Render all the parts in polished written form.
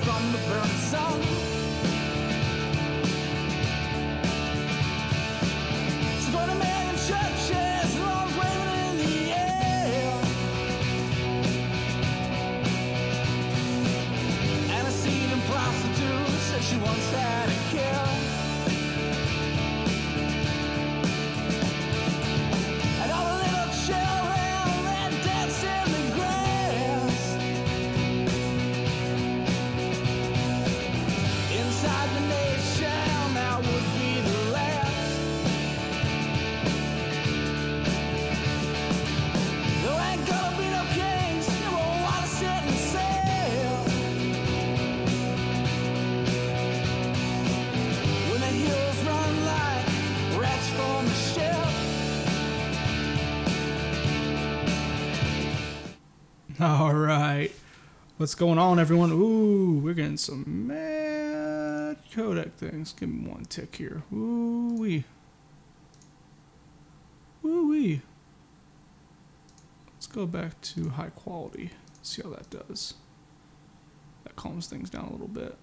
from the burning sun. So 20 million churches and arms waving in the air. And a seething prostitute said she once had a kill. And all the little children that danced in the grass. Inside the nation, that would be the last. There ain't gonna be no kings, you won't wanna sit and sail. When the heroes run like rats from the ship. All right. What's going on, everyone? Ooh, we're getting some mad codec things. Give me one tick here. Ooh-wee. Ooh-wee. Let's go back to high quality. See how that does. That calms things down a little bit.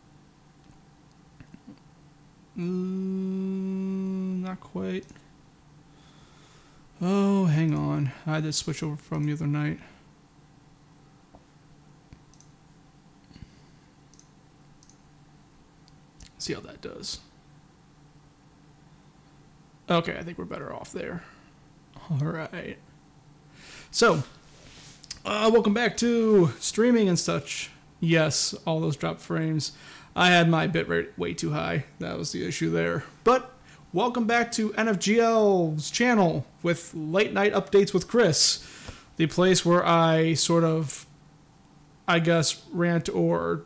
Not quite. Oh, hang on. I had to switch over from the other night. See how that does. Okay, I think we're better off there. All right. So, welcome back to streaming and such. Yes, all those drop frames. I had my bitrate way too high. That was the issue there. But welcome back to NFGL's channel with late night updates with Chris, the place where I sort of, I guess, rant or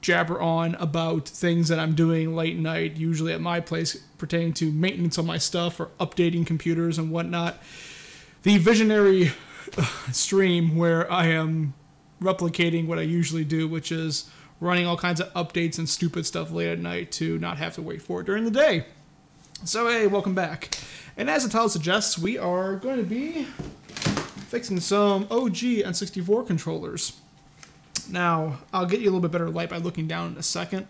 jabber on about things that I'm doing late night, usually at my place, pertaining to maintenance on my stuff or updating computers and whatnot. The visionary stream where I am replicating what I usually do, which is running all kinds of updates and stupid stuff late at night to not have to wait for it during the day. So hey, welcome back. And as the title suggests, we are going to be fixing some OG N64 controllers. Now, I'll get you a little bit better light by looking down in a second.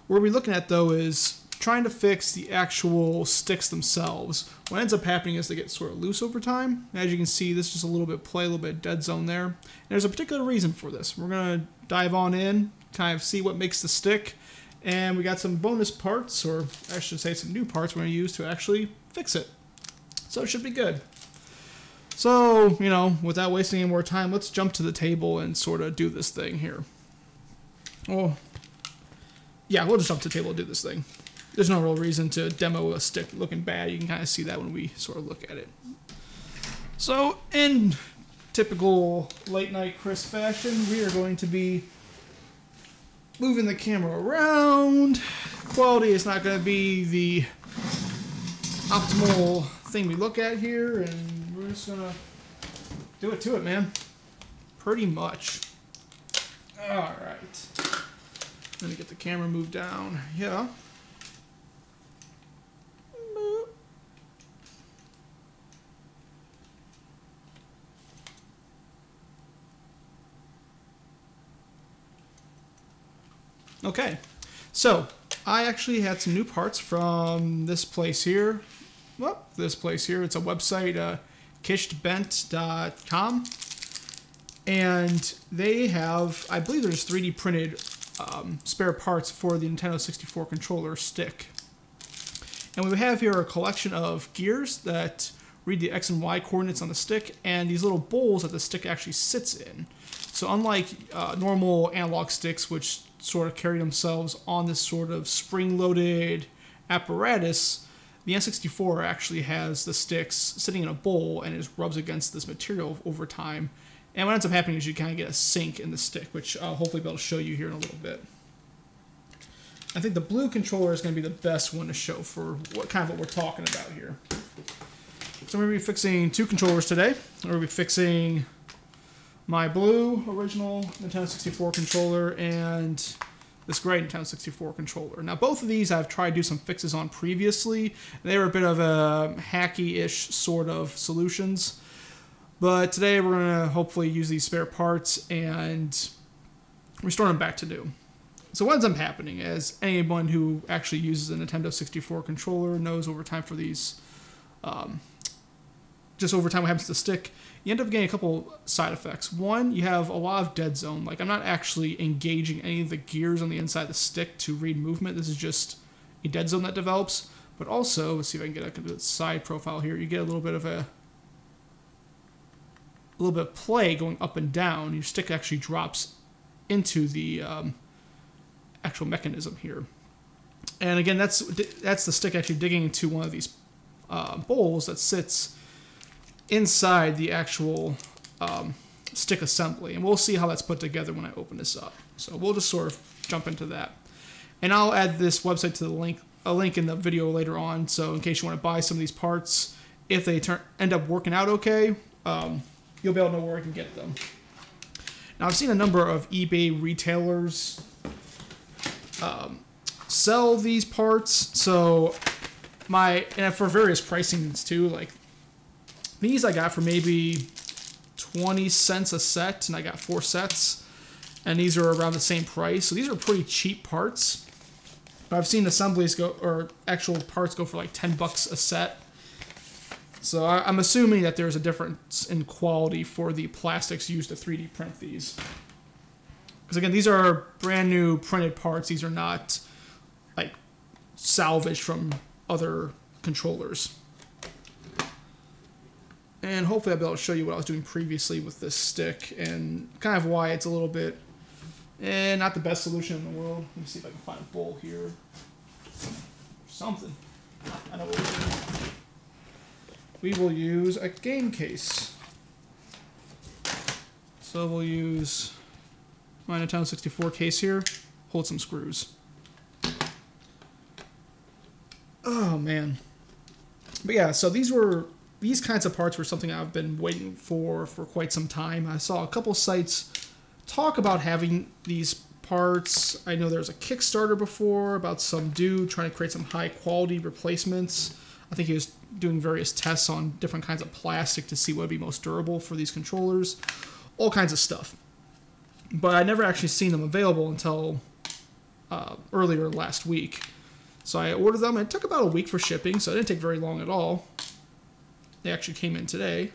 What we're looking at, though, is trying to fix the actual sticks themselves. What ends up happening is they get sort of loose over time. As you can see, this is just a little bit play, a little bit dead zone there. And there's a particular reason for this. We're going to dive on in, kind of see what makes the stick. And we got some bonus parts, or I should say some new parts we're going to use to actually fix it. So it should be good. So, you know, without wasting any more time, let's jump to the table and sort of do this thing here. Oh, yeah, we'll just jump to the table and do this thing. There's no real reason to demo a stick looking bad. You can kind of see that when we sort of look at it. So, in typical late night Chris fashion, we are going to be moving the camera around. Quality is not going to be the optimal thing we look at here, and we're just gonna do it to it, man. Pretty much. All right. Let me get the camera moved down. Yeah. Okay. So, I actually had some new parts from this place here. Well, this place here. It's a website, kishtbent.com, and they have, I believe there's 3D printed spare parts for the Nintendo 64 controller stick. And we have here a collection of gears that read the X and Y coordinates on the stick, and these little bowls that the stick actually sits in. So unlike normal analog sticks, which sort of carry themselves on this sort of spring-loaded apparatus, the N64 actually has the sticks sitting in a bowl and it just rubs against this material over time. And what ends up happening is you kind of get a sink in the stick, which I'll hopefully be able to show you here in a little bit. I think the blue controller is going to be the best one to show for what we're talking about here. So we're going to be fixing two controllers today. We're going to be fixing my blue original Nintendo 64 controller and this gray Nintendo 64 controller. Now both of these I've tried to do some fixes on previously. They were a bit of a hacky-ish sort of solutions. But today we're going to hopefully use these spare parts and restore them back to new. So what ends up happening, as anyone who actually uses a Nintendo 64 controller knows over time for these, just over time what happens to the stick, you end up getting a couple side effects. One, you have a lot of dead zone. Like, I'm not actually engaging any of the gears on the inside of the stick to read movement. This is just a dead zone that develops. But also, let's see if I can get a side profile here. You get a little bit of play going up and down. Your stick actually drops into the actual mechanism here. And again, that's the stick actually digging into one of these bowls that sits inside the actual stick assembly. And we'll see how that's put together when I open this up. So we'll just sort of jump into that. And I'll add this website to a link in the video later on. So in case you want to buy some of these parts, if they end up working out okay, you'll be able to know where I can get them. Now, I've seen a number of eBay retailers sell these parts. So and for various pricings too, like these I got for maybe 20 cents a set, and I got 4 sets, and these are around the same price. So these are pretty cheap parts. But I've seen assemblies or actual parts go for like $10 a set. So I'm assuming that there's a difference in quality for the plastics used to 3D print these. Because again, these are brand new printed parts. These are not like salvaged from other controllers. And hopefully I'll be able to show you what I was doing previously with this stick and kind of why it's a little bit not the best solution in the world. Let me see if I can find a bowl here. Something. I know what we're doing. We will use a game case. So we'll use my Nintendo 64 case here. Hold some screws. Oh man. But yeah, so these kinds of parts were something I've been waiting for quite some time. I saw a couple sites talk about having these parts. I know there was a Kickstarter before about some dude trying to create some high quality replacements. I think he was doing various tests on different kinds of plastic to see what would be most durable for these controllers. All kinds of stuff. But I never actually seen them available until earlier last week. So I ordered them, and it took about a week for shipping, so it didn't take very long at all. They actually came in today.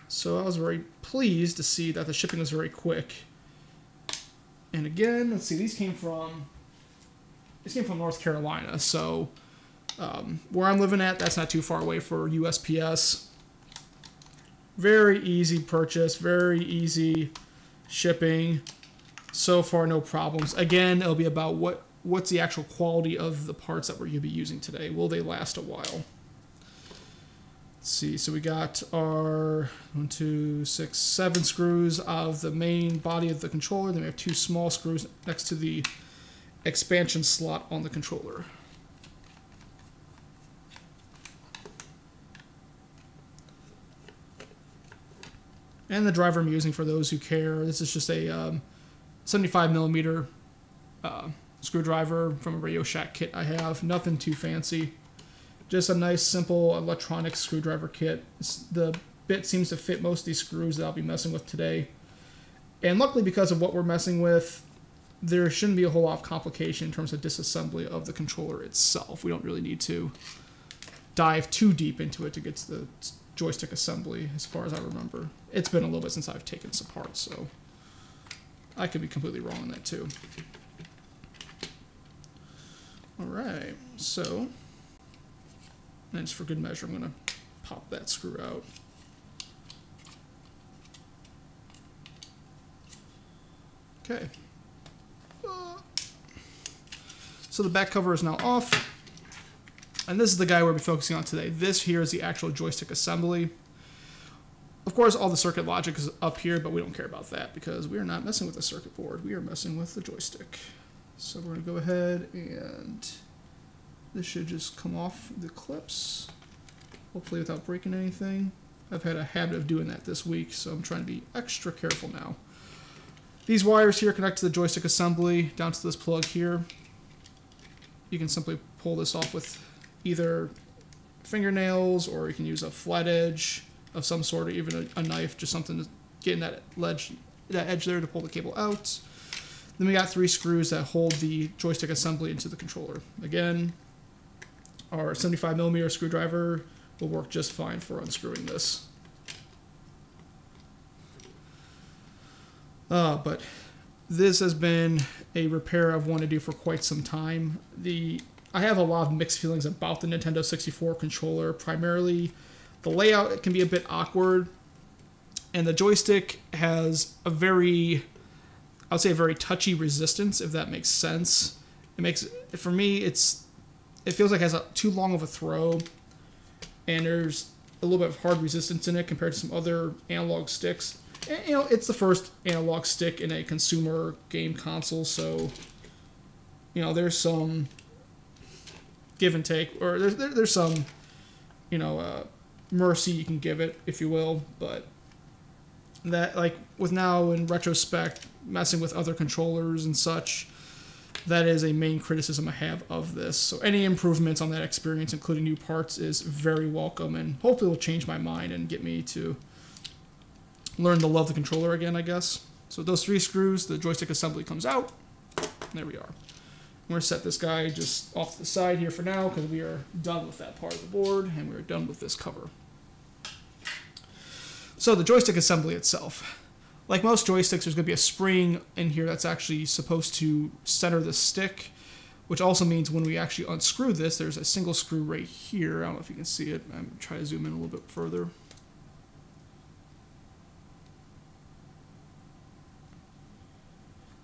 So I was very pleased to see that the shipping was very quick. And again, let's see, these came from North Carolina, so where I'm living at, that's not too far away for USPS. Very easy purchase, very easy shipping. So far, no problems. Again, it'll be about what's the actual quality of the parts that we're going to be using today. Will they last a while? Let's see, so we got our 1, 2, 6, 7 screws out of the main body of the controller. Then we have 2 small screws next to the expansion slot on the controller. And the driver I'm using for those who care. This is just a 75mm screwdriver from a Radio Shack kit I have. Nothing too fancy. Just a nice, simple electronic screwdriver kit. The bit seems to fit most of these screws that I'll be messing with today. And luckily, because of what we're messing with, there shouldn't be a whole lot of complication in terms of disassembly of the controller itself. We don't really need to dive too deep into it to get to the joystick assembly, as far as I remember. It's been a little bit since I've taken this apart, so I could be completely wrong on that too. Alright, so, and just for good measure, I'm going to pop that screw out. Okay. So the back cover is now off. And this is the guy we'll be focusing on today. This here is the actual joystick assembly. Of course, all the circuit logic is up here, but we don't care about that because we are not messing with the circuit board. We are messing with the joystick. So we're going to go ahead and this should just come off the clips, hopefully without breaking anything. I've had a habit of doing that this week, so I'm trying to be extra careful now. These wires here connect to the joystick assembly down to this plug here. You can simply pull this off with either fingernails, or you can use a flat edge of some sort, or even a knife, just something to get in that edge there to pull the cable out. Then we got 3 screws that hold the joystick assembly into the controller. Again, our 75mm screwdriver will work just fine for unscrewing this. But this has been a repair I've wanted to do for quite some time. I have a lot of mixed feelings about the Nintendo 64 controller. Primarily, the layout can be a bit awkward, and the joystick has a very, I would say, a very touchy resistance, if that makes sense. For me, it feels like it has too long of a throw, and there's a little bit of hard resistance in it compared to some other analog sticks. And, you know, it's the first analog stick in a consumer game console, so, you know, there's some give and take, or there's some, you know, mercy you can give it, if you will. But that, like, with now in retrospect, messing with other controllers and such, that is a main criticism I have of this. So any improvements on that experience, including new parts, is very welcome, and hopefully will change my mind and get me to learn to love the controller again, I guess. So those 3 screws, the joystick assembly comes out. There we are. I'm going to set this guy just off to the side here for now, because we are done with that part of the board, and we're done with this cover. So the joystick assembly itself. Like most joysticks, there's going to be a spring in here that's actually supposed to center the stick, which also means when we actually unscrew this, there's a single screw right here. I don't know if you can see it. I'm going to try to zoom in a little bit further.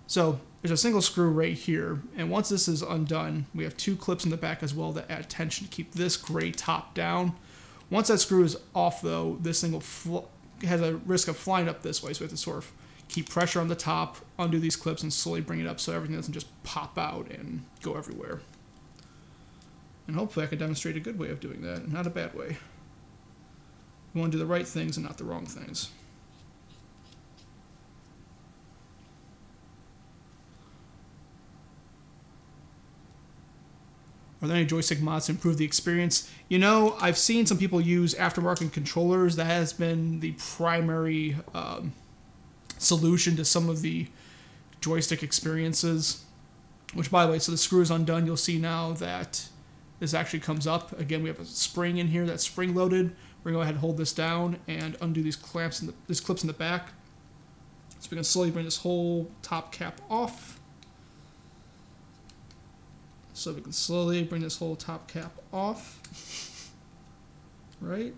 So there's a single screw right here, and once this is undone, we have 2 clips in the back as well that add tension to keep this gray top down. Once that screw is off, though, this thing has a risk of flying up this way, so we have to sort of keep pressure on the top, undo these clips, and slowly bring it up so everything doesn't just pop out and go everywhere. And hopefully I can demonstrate a good way of doing that, not a bad way. We want to do the right things and not the wrong things. Are there any joystick mods to improve the experience? You know, I've seen some people use aftermarket controllers. That has been the primary solution to some of the joystick experiences. Which, by the way, so the screw is undone. You'll see now that this actually comes up. Again, we have a spring in here that's spring-loaded. We're going to go ahead and hold this down and undo these clips in the back. So we can slowly bring this whole top cap off. So we can slowly bring this whole top cap off, right?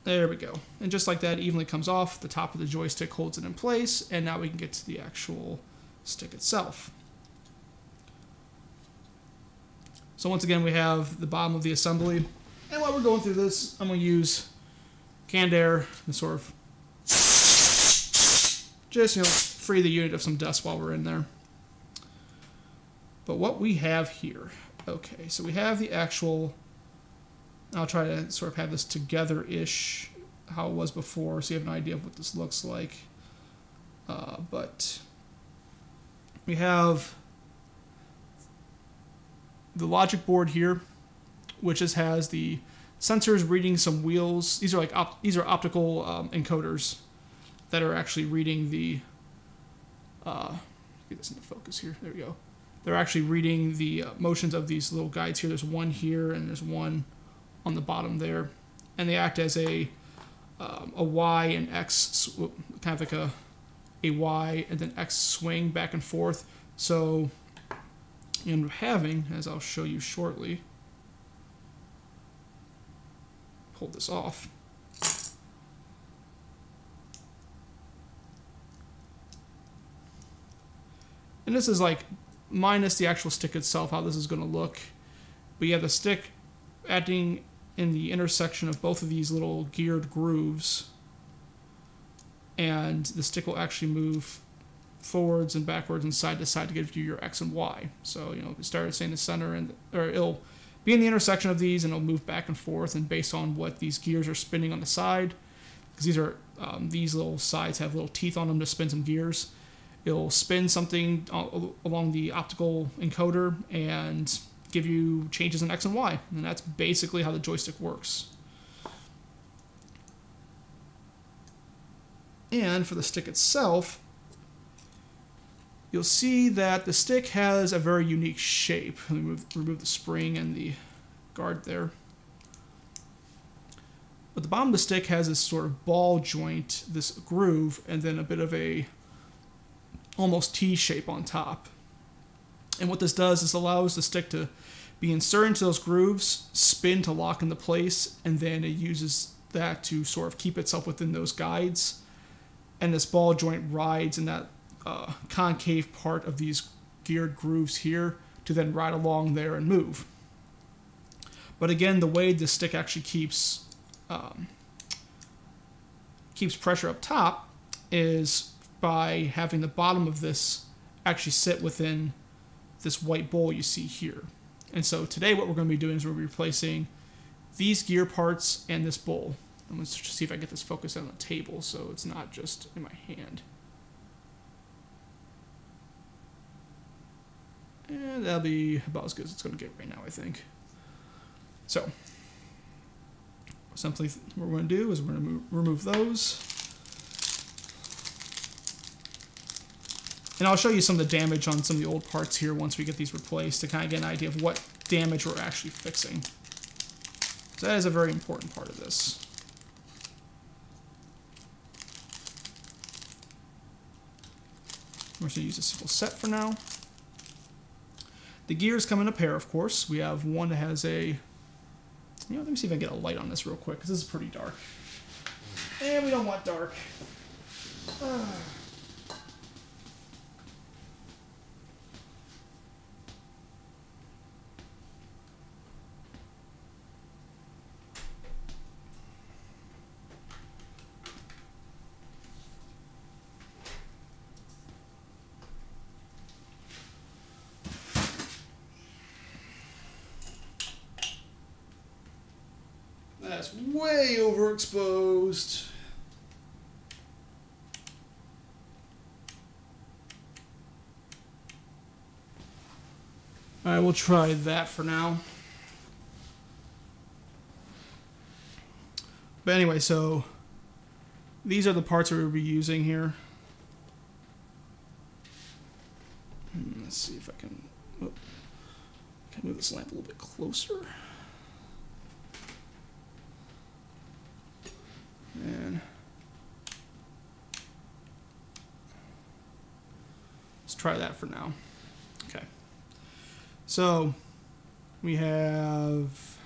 There we go. And just like that, it evenly comes off. The top of the joystick holds it in place, and now we can get to the actual stick itself. So once again, we have the bottom of the assembly. And while we're going through this, I'm going to use canned air and sort of just, you know, free the unit of some dust while we're in there. But what we have here, okay, so we have the actual, I'll try to sort of have this together-ish, how it was before, so you have an idea of what this looks like. But we have the logic board here, which just has the sensors reading some wheels. These are like optical encoders that are actually reading the get this into focus here. There we go. They're actually reading the motions of these little guides here. There's one here and there's one on the bottom there, and they act as a Y and X, kind of like a Y and then X swing back and forth. So, and having, as I'll show you shortly, pull this off. And this is like minus the actual stick itself, how this is going to look. But you have the stick acting in the intersection of both of these little geared grooves. And the stick will actually move forwards and backwards and side to side to give you your X and Y. So, you know, we started saying the center, or it'll be in the intersection of these and it'll move back and forth, and based on what these gears are spinning on the side, because these little sides have little teeth on them to spin some gears. It'll spin something along the optical encoder and give you changes in X and Y. And that's basically how the joystick works. And for the stick itself, you'll see that the stick has a very unique shape. Let me remove the spring and the guard there. But the bottom of the stick has this sort of ball joint, this groove, and then a bit of a almost T shape on top. And what this does is allows the stick to be inserted into those grooves, spin to lock into place, and then it uses that to sort of keep itself within those guides. And this ball joint rides in that concave part of these geared grooves here to then ride along there and move. But again, the way the stick actually keeps pressure up top is by having the bottom of this actually sit within this white bowl you see here. And so today what we're going to be doing is we're going to be replacing these gear parts and this bowl. I'm going to see if I can get this focused on the table so it's not just in my hand. And that'll be about as good as it's going to get right now, I think. So, simply what we're going to do is we're going to remove those. And I'll show you some of the damage on some of the old parts here once we get these replaced to kind of get an idea of what damage we're actually fixing. So that is a very important part of this. We're going to use a simple set for now. The gears come in a pair, of course. We have one that has a... let me see if I can get a light on this real quick, because this is pretty dark. And we don't want dark. That's way overexposed. Alright, we'll try that for now. But anyway, so these are the parts that we'll be using here. Let's see if I can move this lamp a little bit closer. And let's try that for now. Okay. So we have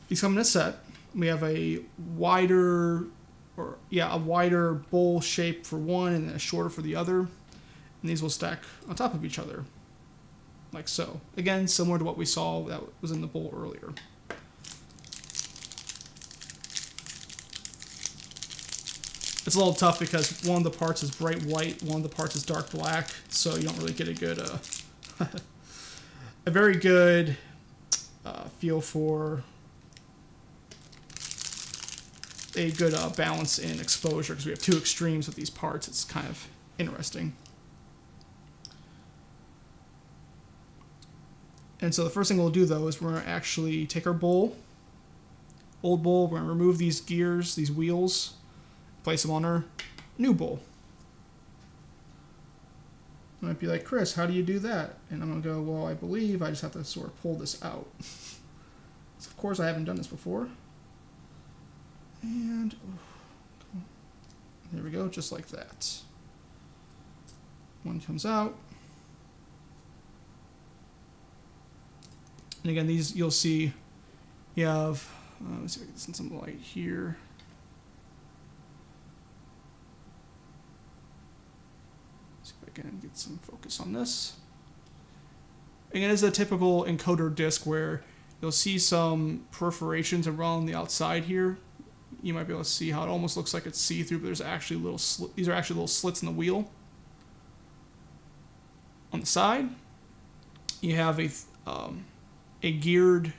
these come in a set. We have a wider bowl shape for one and then a shorter for the other. And these will stack on top of each other. Like so. Again, similar to what we saw that was in the bowl earlier. It's a little tough because one of the parts is bright white, one of the parts is dark black, so you don't really get a good, a very good feel for a good balance in exposure, because we have two extremes with these parts. It's kind of interesting. And so the first thing we'll do, though, is we're going to actually take our bowl, old bowl, we're going to remove these gears, these wheels, place them on our new bowl. You might be like, Chris, how do you do that? And I'm going to go, well, I believe I just have to sort of pull this out. So of course, I haven't done this before. And there we go, just like that. One comes out. And again, these you'll see you have, let's see if I can get some light here. See if I can get some focus on this. Again, it's a typical encoder disc where you'll see some perforations around the outside here. You might be able to see how it almost looks like it's see-through, but there's actually these are actually little slits in the wheel. On the side, you have a geared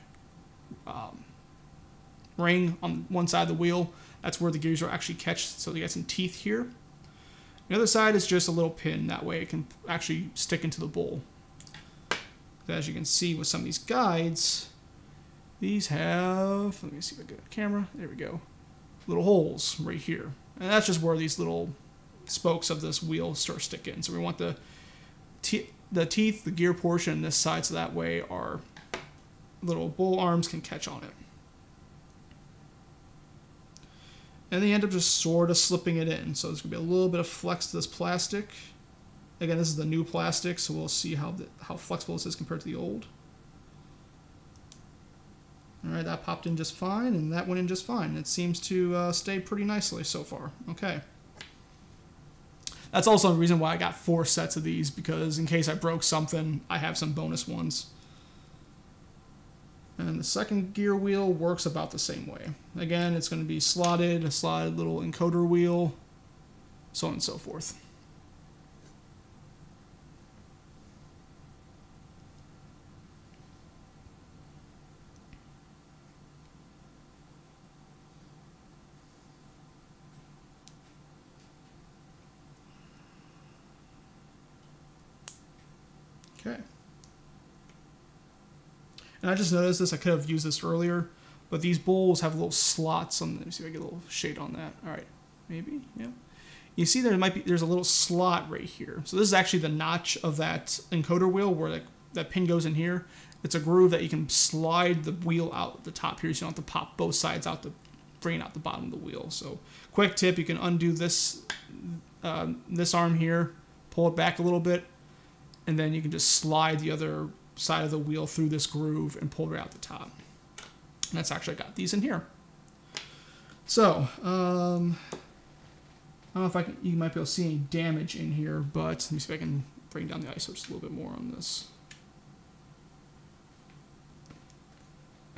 ring on one side of the wheel. That's where the gears are actually catch, so you got some teeth here. The other side is just a little pin, that way it can actually stick into the bowl. As you can see with some of these guides, these have, let me see if I get a camera. There we go. Little holes right here. And that's just where these little spokes of this wheel start sticking. So we want the teeth, the gear portion, this side, so that way our little bull arms can catch on it. And they end up just sort of slipping it in. So there's going to be a little bit of flex to this plastic. Again, this is the new plastic, so we'll see how flexible this is compared to the old. All right, that popped in just fine, and that went in just fine. It seems to stay pretty nicely so far. Okay. That's also the reason why I got 4 sets of these, because in case I broke something, I have some bonus ones. And the second gear wheel works about the same way. Again, it's going to be slotted, a slotted little encoder wheel, so on and so forth. Okay. And I just noticed this, I could have used this earlier, but these bowls have little slots on them. Let me see if I get a little shade on that. All right, maybe, yeah. You see there's a little slot right here. So this is actually the notch of that encoder wheel where that pin goes in here. It's a groove that you can slide the wheel out the top here, so you don't have to pop both sides out to bring out the bottom of the wheel. So quick tip, you can undo this, this arm here, pull it back a little bit, and then you can just slide the other side of the wheel through this groove and pull right out the top. And that's actually got these in here. So, I don't know if you might be able to see any damage in here, but let me see if I can bring down the ISO just a little bit more on this.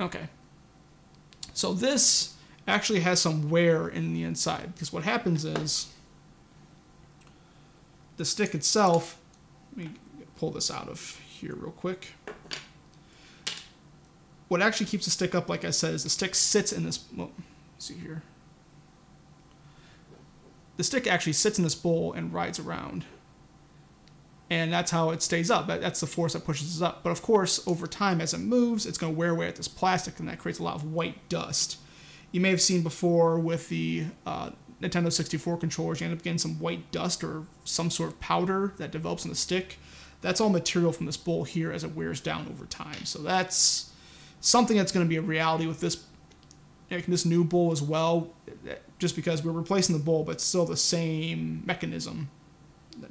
Okay. So this actually has some wear in the inside, because what happens is the stick itself, let me pull this out of here real quick. What actually keeps the stick up, like I said, is the stick sits in this, well, let's see here. The stick actually sits in this bowl and rides around. And that's how it stays up. That's the force that pushes it up. But of course, over time, as it moves, it's going to wear away at this plastic, and that creates a lot of white dust. You may have seen before with the Nintendo 64 controllers, you end up getting some white dust or some sort of powder that develops in the stick. That's all material from this bowl here as it wears down over time. So that's something that's going to be a reality with this new bowl as well, just because we're replacing the bowl, but it's still the same mechanism.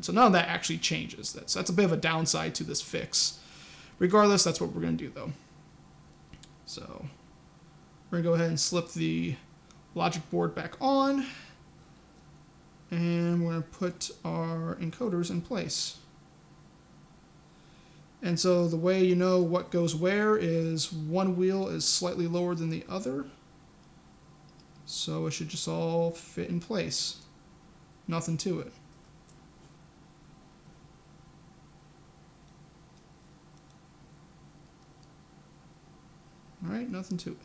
So none of that actually changes. That's a bit of a downside to this fix. Regardless, that's what we're going to do though. So we're going to go ahead and slip the logic board back on, and we're going to put our encoders in place. And so the way you know what goes where is one wheel is slightly lower than the other. So it should just all fit in place. Nothing to it. All right, nothing to it.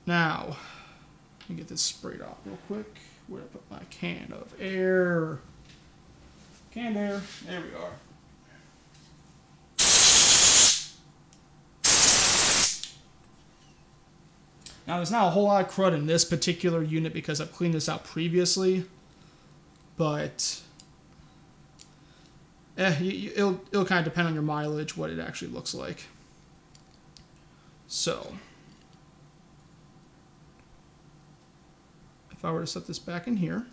Now, let me get this sprayed off real quick. Where did I put my can of air? Canned air. There we are. Now, there's not a whole lot of crud in this particular unit because I've cleaned this out previously, but it'll kind of depend on your mileage what it actually looks like. So, if I were to set this back in here,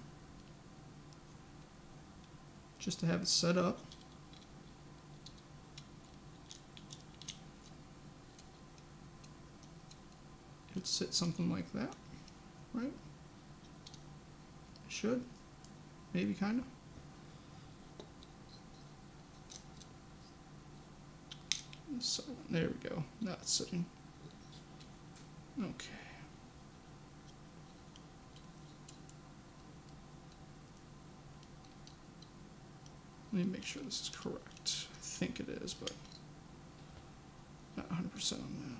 just to have it set up, it'd sit something like that, right? It should, maybe kind of. So there we go. That's sitting. Okay. Let me make sure this is correct. I think it is, but not 100% on that.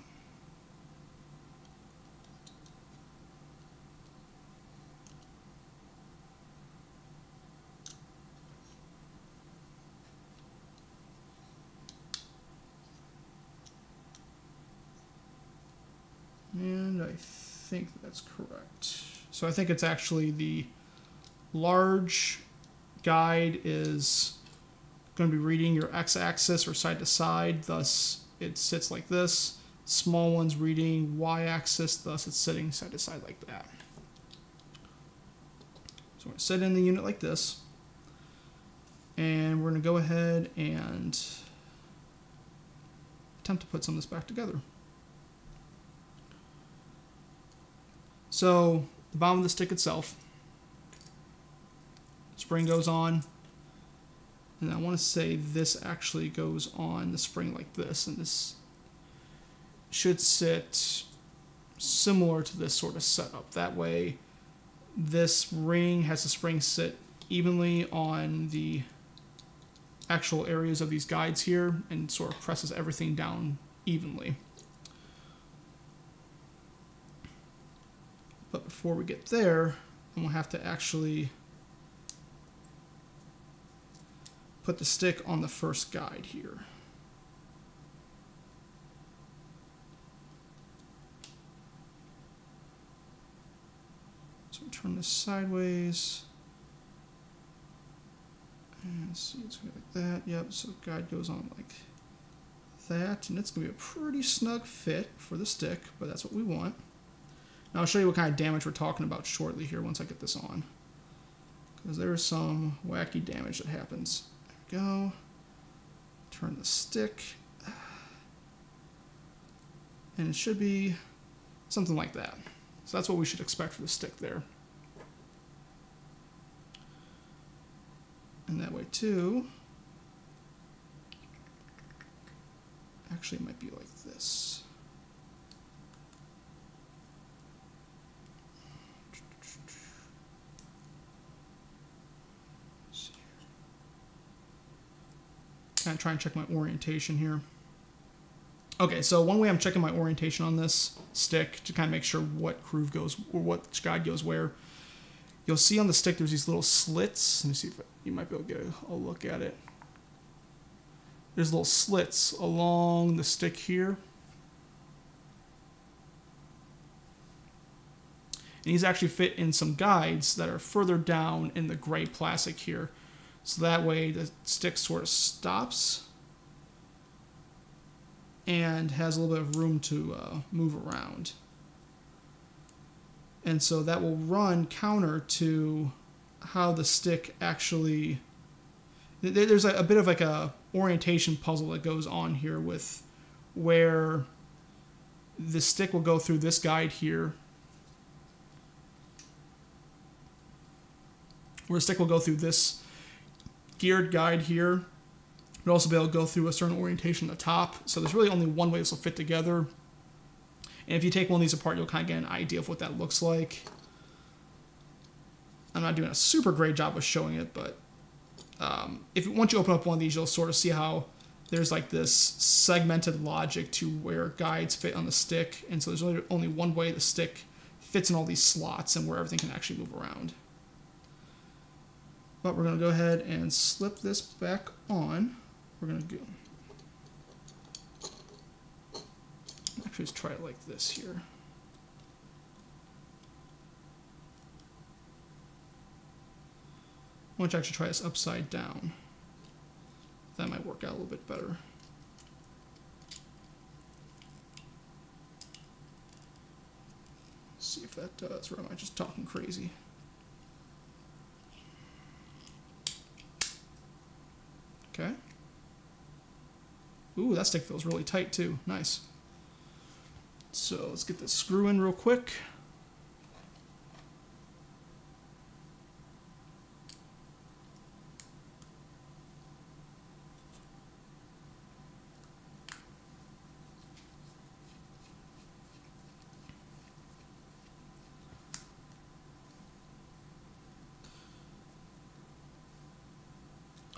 think that's correct. So I think it's actually the large guide is going to be reading your x-axis or side to side, thus it sits like this. Small one's reading y-axis, thus it's sitting side to side like that. So we're going to set in the unit like this, and we're going to go ahead and attempt to put some of this back together. So the bottom of the stick itself, spring goes on, and I want to say this actually goes on the spring like this, and this should sit similar to this sort of setup. That way this ring has the spring sit evenly on the actual areas of these guides here and sort of presses everything down evenly. But before we get there, I'm going to have to actually put the stick on the first guide here. So turn this sideways. And let's see, it's going to be like that. Yep, so guide goes on like that. And it's going to be a pretty snug fit for the stick, but that's what we want. Now I'll show you what kind of damage we're talking about shortly here once I get this on. Because there's some wacky damage that happens. There we go. Turn the stick. And it should be something like that. So that's what we should expect for the stick there. And that way too, actually it might be like this. Kind of try and check my orientation here. Okay, so one way I'm checking my orientation on this stick to kind of make sure what groove goes, or what guide goes where, you'll see on the stick there's these little slits. Let me see if you might be able to get a look at it. There's little slits along the stick here. And these actually fit in some guides that are further down in the gray plastic here. So that way the stick sort of stops and has a little bit of room to move around. And so that will run counter to how the stick actually... There's a bit of like a orientation puzzle that goes on here with where the stick will go through this guide here. Where the stick will go through this geared guide here. It'll also be able to go through a certain orientation at the top. So there's really only one way this will fit together. And if you take one of these apart, you'll kind of get an idea of what that looks like. I'm not doing a super great job of showing it, but once you open up one of these, you'll sort of see how there's like this segmented logic to where guides fit on the stick. And so there's really only one way the stick fits in all these slots and where everything can actually move around. But we're going to go ahead and slip this back on. We're going to go... Actually, let's try it like this here. Why don't you actually try this upside down? That might work out a little bit better. Let's see if that does, or am I just talking crazy? Okay. Ooh, that stick feels really tight too. Nice. So let's get this screw in real quick.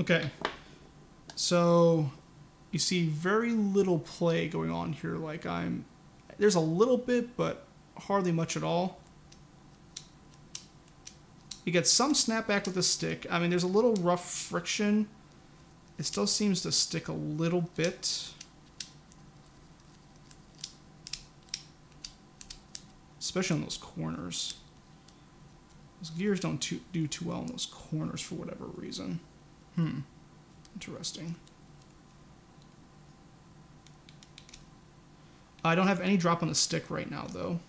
Okay. So you see very little play going on here. Like there's a little bit, but hardly much at all. You get some snapback with the stick. I mean, there's a little rough friction. It still seems to stick a little bit. especially on those corners. Those gears don't do too well on those corners for whatever reason. Interesting. I don't have any drop on the stick right now, though.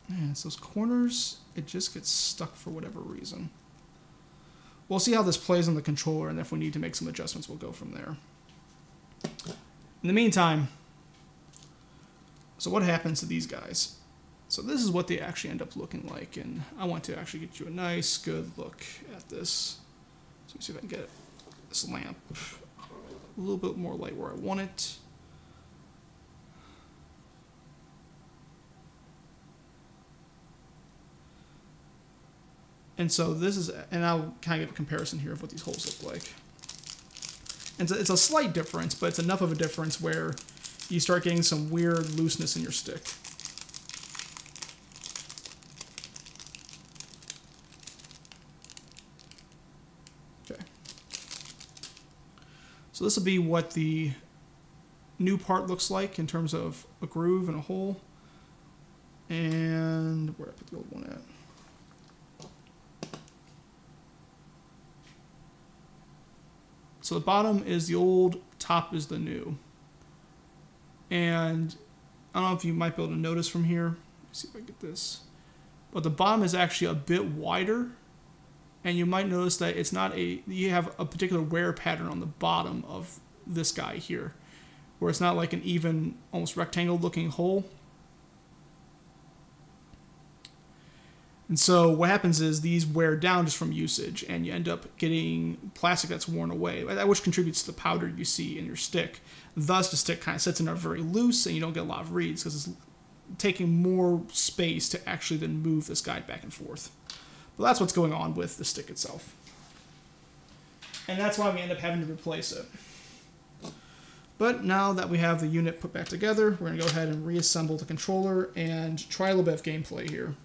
Man, it's those corners, it just gets stuck for whatever reason. We'll see how this plays on the controller, and if we need to make some adjustments, we'll go from there. In the meantime, so what happens to these guys? So this is what they actually end up looking like, and I want to actually get you a nice, good look at this. So let me see if I can get this lamp a little bit more light where I want it. And so this is, and I'll kind of give a comparison here of what these holes look like. And it's a slight difference, but it's enough of a difference where you start getting some weird looseness in your stick. Okay. So this will be what the new part looks like in terms of a groove and a hole. And where I put the old one at. So the bottom is the old, top is the new. And I don't know if you might be able to notice from here. Let's see if I get this. But the bottom is actually a bit wider. And you might notice that it's not you have a particular wear pattern on the bottom of this guy here, where it's not like an even, almost rectangle looking hole. And so what happens is these wear down just from usage, and you end up getting plastic that's worn away, which contributes to the powder you see in your stick. Thus, the stick kind of sits in there very loose, and you don't get a lot of reads because it's taking more space to actually then move this guide back and forth. But that's what's going on with the stick itself. And that's why we end up having to replace it. But now that we have the unit put back together, we're going to go ahead and reassemble the controller and try a little bit of gameplay here.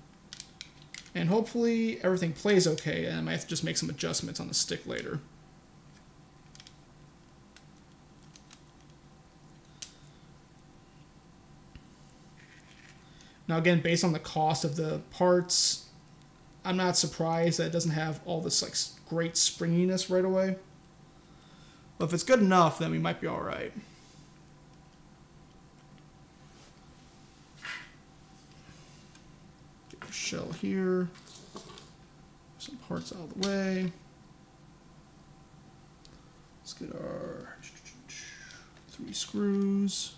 And hopefully everything plays okay, and I might have to just make some adjustments on the stick later. Now again, based on the cost of the parts, I'm not surprised that it doesn't have all this like great springiness right away. But if it's good enough, then we might be alright. Shell here, some parts out of the way. Let's get our 3 screws.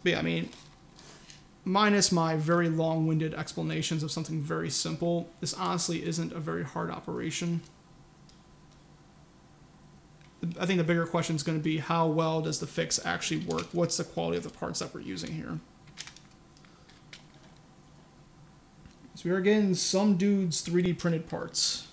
But yeah, I mean, minus my very long-winded explanations of something very simple, this honestly isn't a very hard operation. I think the bigger question is going to be how well does the fix actually work? What's the quality of the parts that we're using here? So we are getting some dude's 3D printed parts.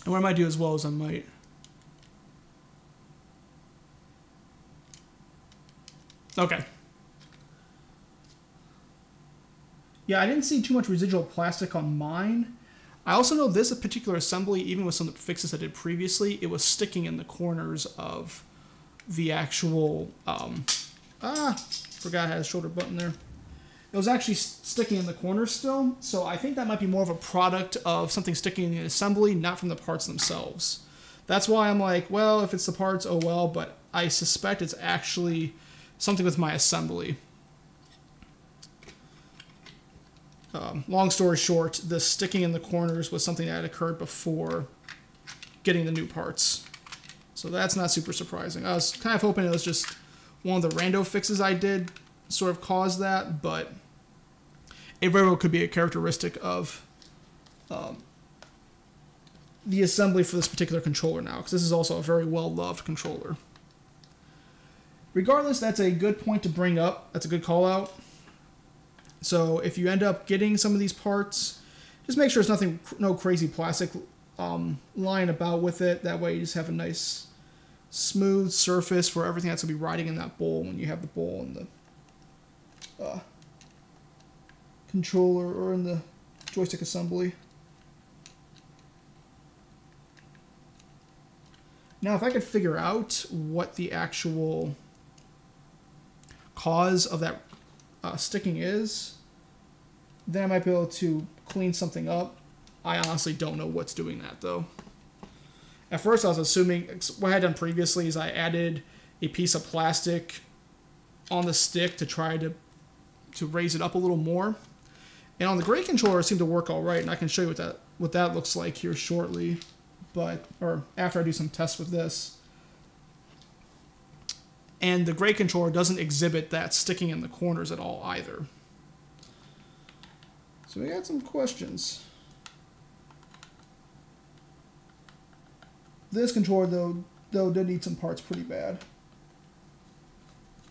And what I might do as well is I might... Okay. Yeah, I didn't see too much residual plastic on mine. I also know this particular assembly, even with some of the fixes I did previously, it was sticking in the corners of the actual... forgot I had a shoulder button there. It was actually sticking in the corners still, so I think that might be more of a product of something sticking in the assembly, not from the parts themselves. That's why I'm like, well, if it's the parts, oh well, but I suspect it's actually something with my assembly. long story short, the sticking in the corners was something that had occurred before getting the new parts. So that's not super surprising. I was kind of hoping it was just one of the rando fixes I did sort of caused that, but it very well could be a characteristic of the assembly for this particular controller now, because this is also a very well-loved controller. Regardless, that's a good point to bring up. That's a good call out. So if you end up getting some of these parts, just make sure there's no crazy plastic lying about with it. That way you just have a nice smooth surface for everything that's going to be riding in that bowl when you have the bowl in the controller or in the joystick assembly. Now, if I could figure out what the actual cause of that sticking is, then I might be able to clean something up. I honestly don't know what's doing that, though. At first, I was assuming what I had done previously is I added a piece of plastic on the stick to try to raise it up a little more. And on the gray controller, it seemed to work all right, and I can show you what that looks like here shortly. Or after I do some tests with this. And the gray controller doesn't exhibit that sticking in the corners at all either. So we got some questions. This controller, though did need some parts pretty bad.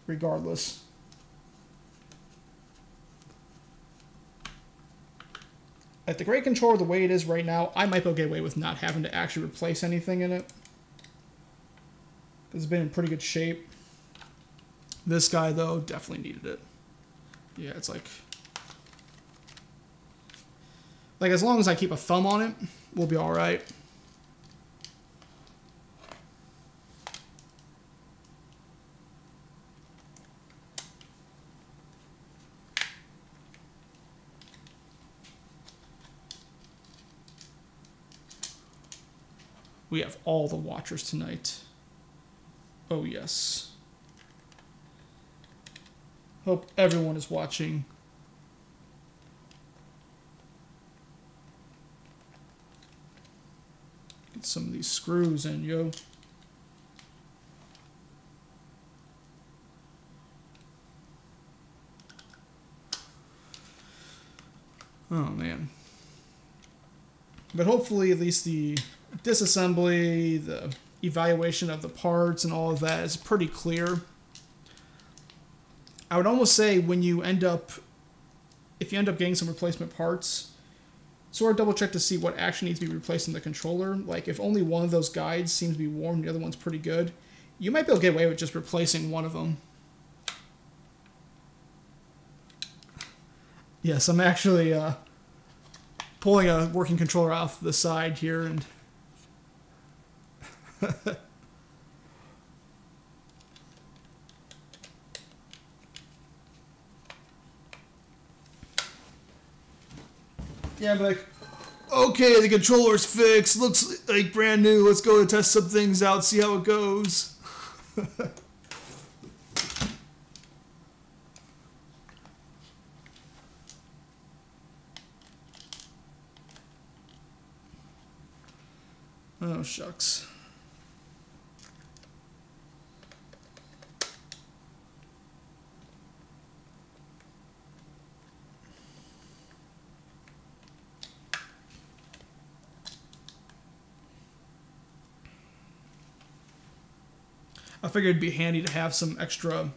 Regardless. Like the gray controller, the way it is right now, I might be able to get away with not having to actually replace anything in it. It's been in pretty good shape. This guy, though, definitely needed it. Yeah, it's like as long as I keep a thumb on it, we'll be all right. We have all the watchers tonight. Oh, yes. Hope everyone is watching. Get some of these screws in, yo. Oh, man. But hopefully at least the disassembly, the evaluation of the parts and all of that is pretty clear. I would almost say if you end up getting some replacement parts, sort of double check to see what actually needs to be replaced in the controller. Like if only one of those guides seems to be worn and the other one's pretty good, you might be able to get away with just replacing one of them. Yes, I'm actually pulling a working controller off the side here and yeah, I'm like, okay, the controller's fixed, looks like brand new, let's go test some things out, see how it goes. Oh, shucks. I figured it'd be handy to have some extra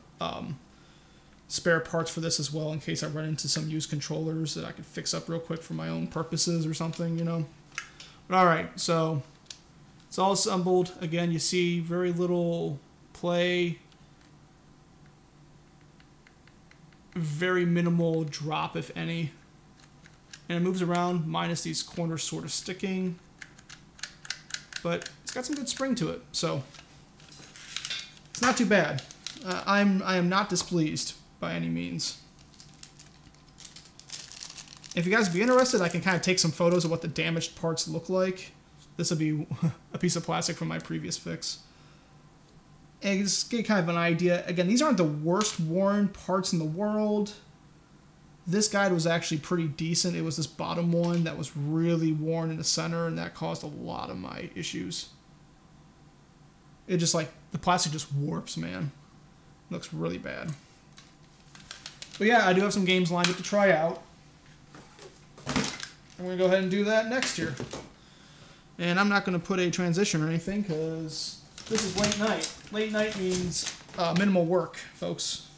spare parts for this as well in case I run into some used controllers that I could fix up real quick for my own purposes or something, you know. But alright, so it's all assembled. Again, you see very little play. Very minimal drop, if any. And it moves around, minus these corners sort of sticking. But it's got some good spring to it, so it's not too bad. I am not displeased by any means. If you guys would be interested, I can kind of take some photos of what the damaged parts look like. This would be a piece of plastic from my previous fix. And just get kind of an idea. Again, these aren't the worst worn parts in the world. This guide was actually pretty decent. It was this bottom one that was really worn in the center, and that caused a lot of my issues. It just like, the plastic just warps, man. It looks really bad. But yeah, I do have some games lined up to try out. I'm going to go ahead and do that next year. And I'm not going to put a transition or anything because this is late night. Late night means minimal work, folks.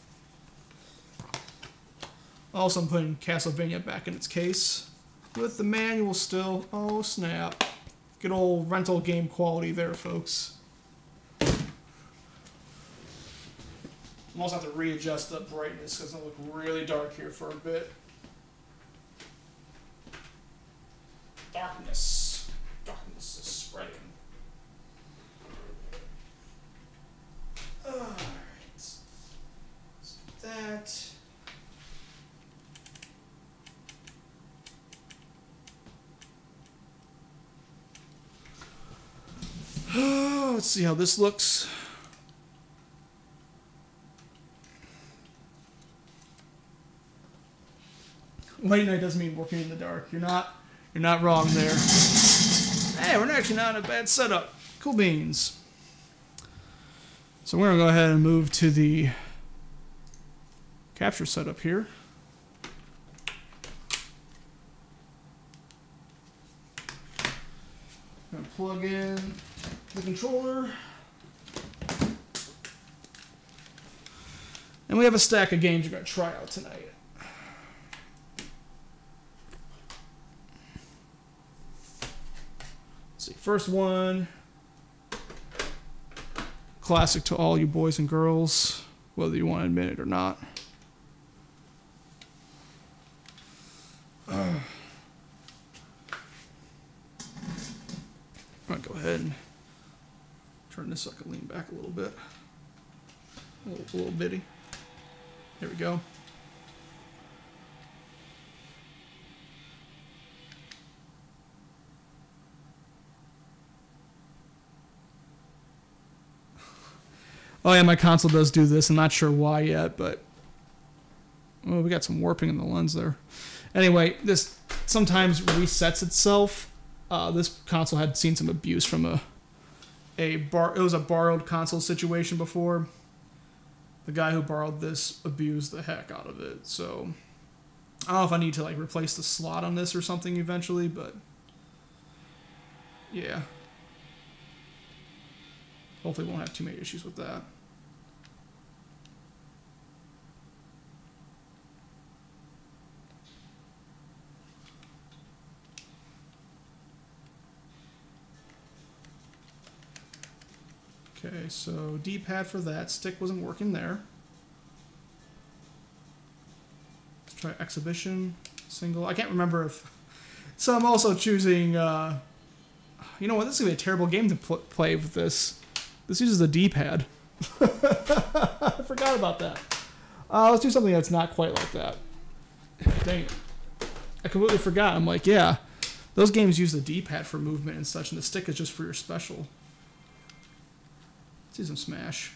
Also, I'm putting Castlevania back in its case with the manual still. Oh, snap. Good old rental game quality there, folks. I'm also have to readjust the brightness because it'll look really dark here for a bit. Darkness. Darkness is spreading. Alright. That. Let's see how this looks. Late night doesn't mean working in the dark. You're not wrong there. Hey, we're actually not in a bad setup. Cool beans. So we're gonna go ahead and move to the capture setup here. Gonna plug in the controller. And we have a stack of games we're gonna try out tonight. First one, classic to all you boys and girls, whether you want to admit it or not. I'm going to go ahead and turn this so I can lean back a little bit. A little bitty. There we go. Oh yeah, my console does do this. I'm not sure why yet, but oh, we got some warping in the lens there. Anyway, this sometimes resets itself. This console had seen some abuse from it was a borrowed console situation before. The guy who borrowed this abused the heck out of it. So I don't know if I need to like replace the slot on this or something eventually, but yeah. Hopefully won't have too many issues with that. Okay, so D-pad for that. Stick wasn't working there. Let's try exhibition, single. I can't remember if... So I'm also choosing... you know what? This is going to be a terrible game to play with this. This uses a D-pad. I forgot about that. Let's do something that's not quite like that. Dang it. I completely forgot. I'm like, yeah, those games use the D-pad for movement and such, and the stick is just for your special. Let's do some Smash.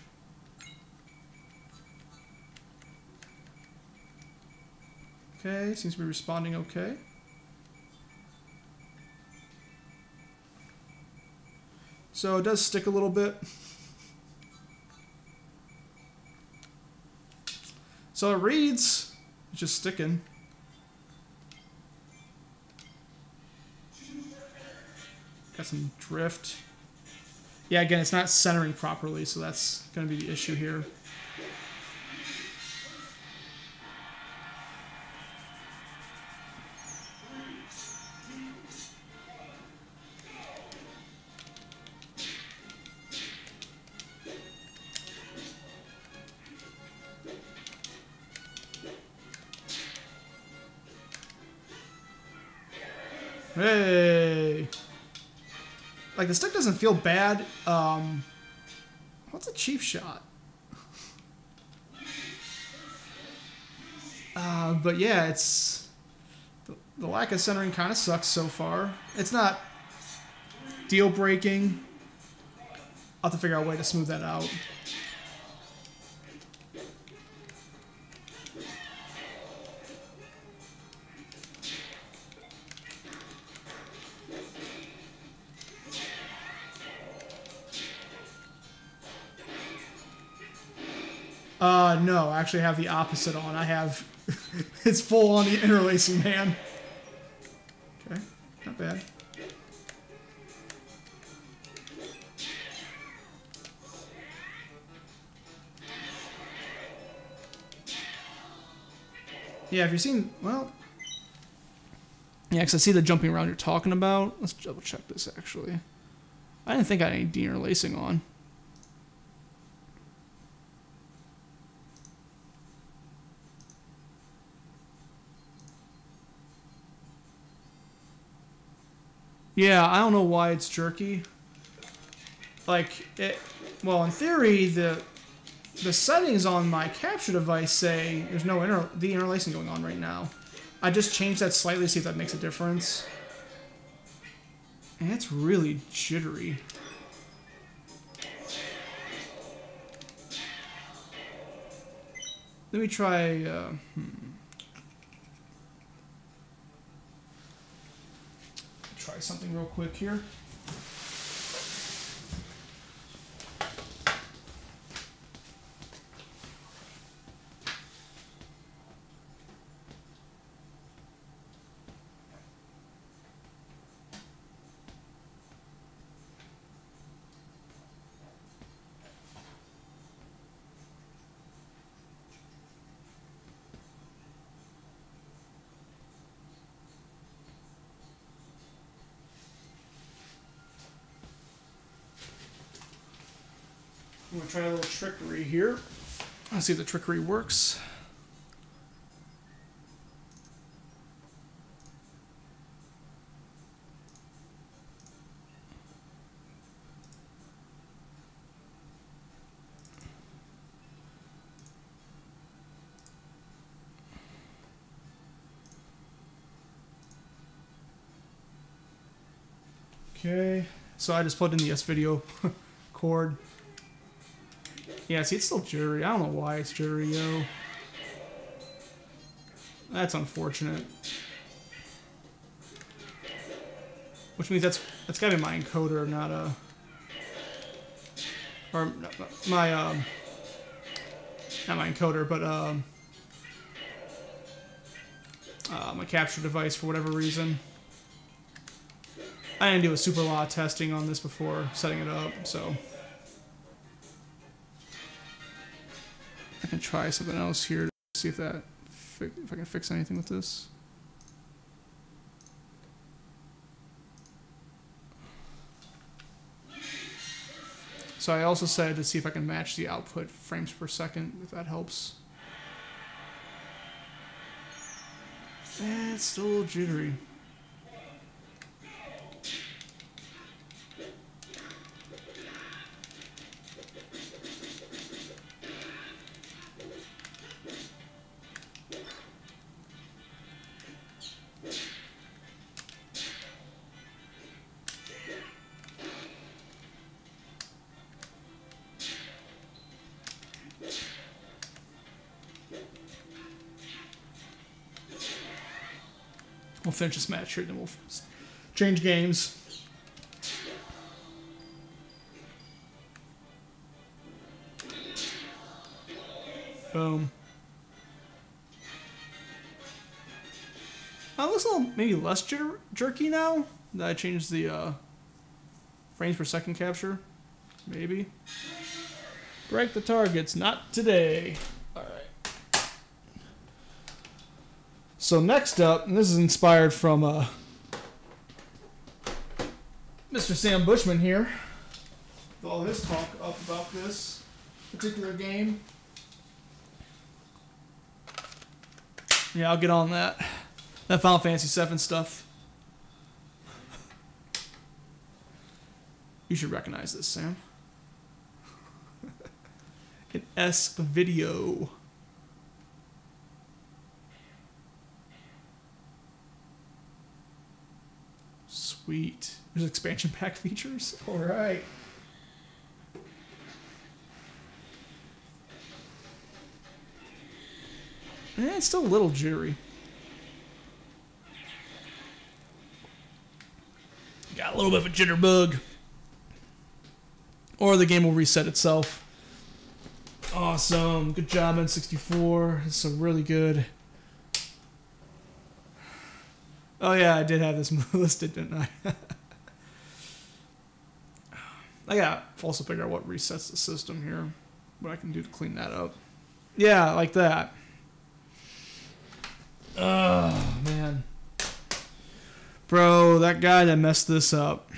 Okay, seems to be responding okay. So it does stick a little bit. So it reads, it's just sticking. Got some drift. Yeah, again, it's not centering properly, so that's going to be the issue here. Hey! Like, the stick doesn't feel bad. What's a cheap shot? But yeah, it's... The lack of centering kind of sucks so far. It's not deal-breaking. I'll have to figure out a way to smooth that out. No, I actually have the opposite on. I have... it's full on the interlacing, man. Okay, not bad. Yeah, if you've seen... Well... Yeah, because I see the jumping around you're talking about. Let's double check this, actually. I didn't think I had any deinterlacing on. Yeah, I don't know why it's jerky. Like, it... Well, in theory, the settings on my capture device say there's no deinterlacing going on right now. I just changed that slightly to see if that makes a difference. And it's really jittery. Let me try... Try something real quick here. I'm going to try a little trickery here. Let's see if the trickery works. Okay, so I just plugged in the S-Video cord. Yeah, see, it's still jittery. I don't know why it's jittery, yo. That's unfortunate. Which means that's gotta be my encoder, not a... Or, my, not my encoder, but, my capture device for whatever reason. I didn't do a super lot of testing on this before setting it up, so... I can try something else here to see if I can fix anything with this. So I also said to see if I can match the output frames per second, if that helps. It's still a little jittery. We'll finish this match here, then we'll change games. Boom. It looks a little maybe less jerky now that I changed the frames per second capture. Maybe. Break the targets, not today. Alright. So next up, and this is inspired from Mr. Sam Bushman here, with all his talk up about this particular game. Yeah, I'll get on that. That Final Fantasy VII stuff. You should recognize this, Sam. An S-Video. Sweet. There's expansion pack features. All right. It's still a little jittery. Got a little bit of a jitterbug. Or the game will reset itself. Oh, Awesome. Good job, N64. This is really good. Oh yeah, I did have this listed, didn't I? I gotta also figure out what resets the system here. What I can do to clean that up. Yeah, like that. Oh, man. Bro, that guy that messed this up.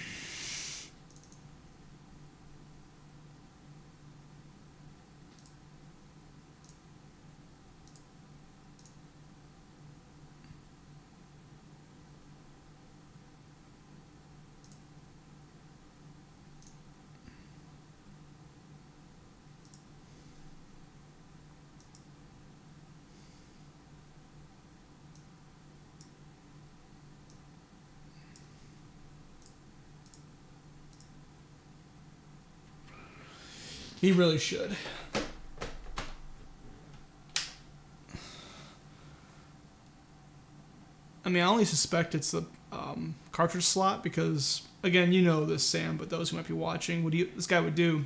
He really should. I mean, I only suspect it's the cartridge slot because, again, you know this, Sam, but those who might be watching, what this guy would do,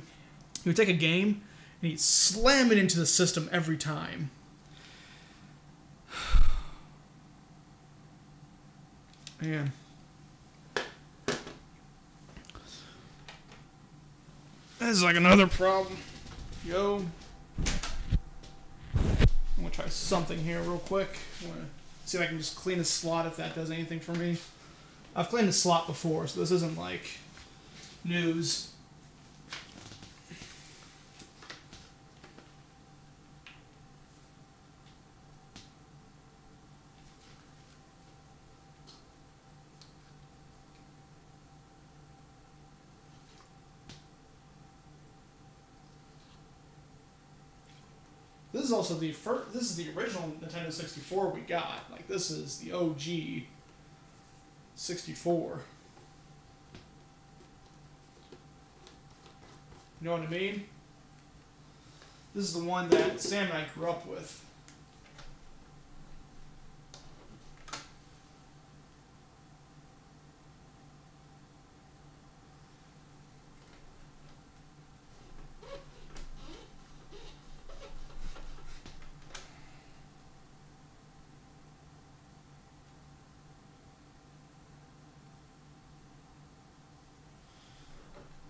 he would take a game and he'd slam it into the system every time. Man. This is like another problem. Yo. I'm gonna try something here real quick. I'm gonna see if I can just clean the slot if that does anything for me. I've cleaned the slot before, so this isn't like news. This is also the first. This is the original Nintendo 64 we got. Like, this is the OG 64. You know what I mean? This is the one that Sam and I grew up with.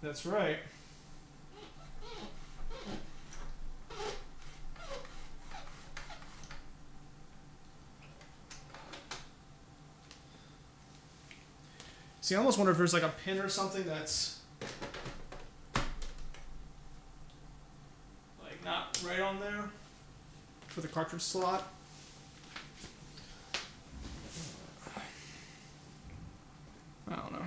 That's right. See, I almost wonder if there's like a pin or something that's like not right on there for the cartridge slot. I don't know.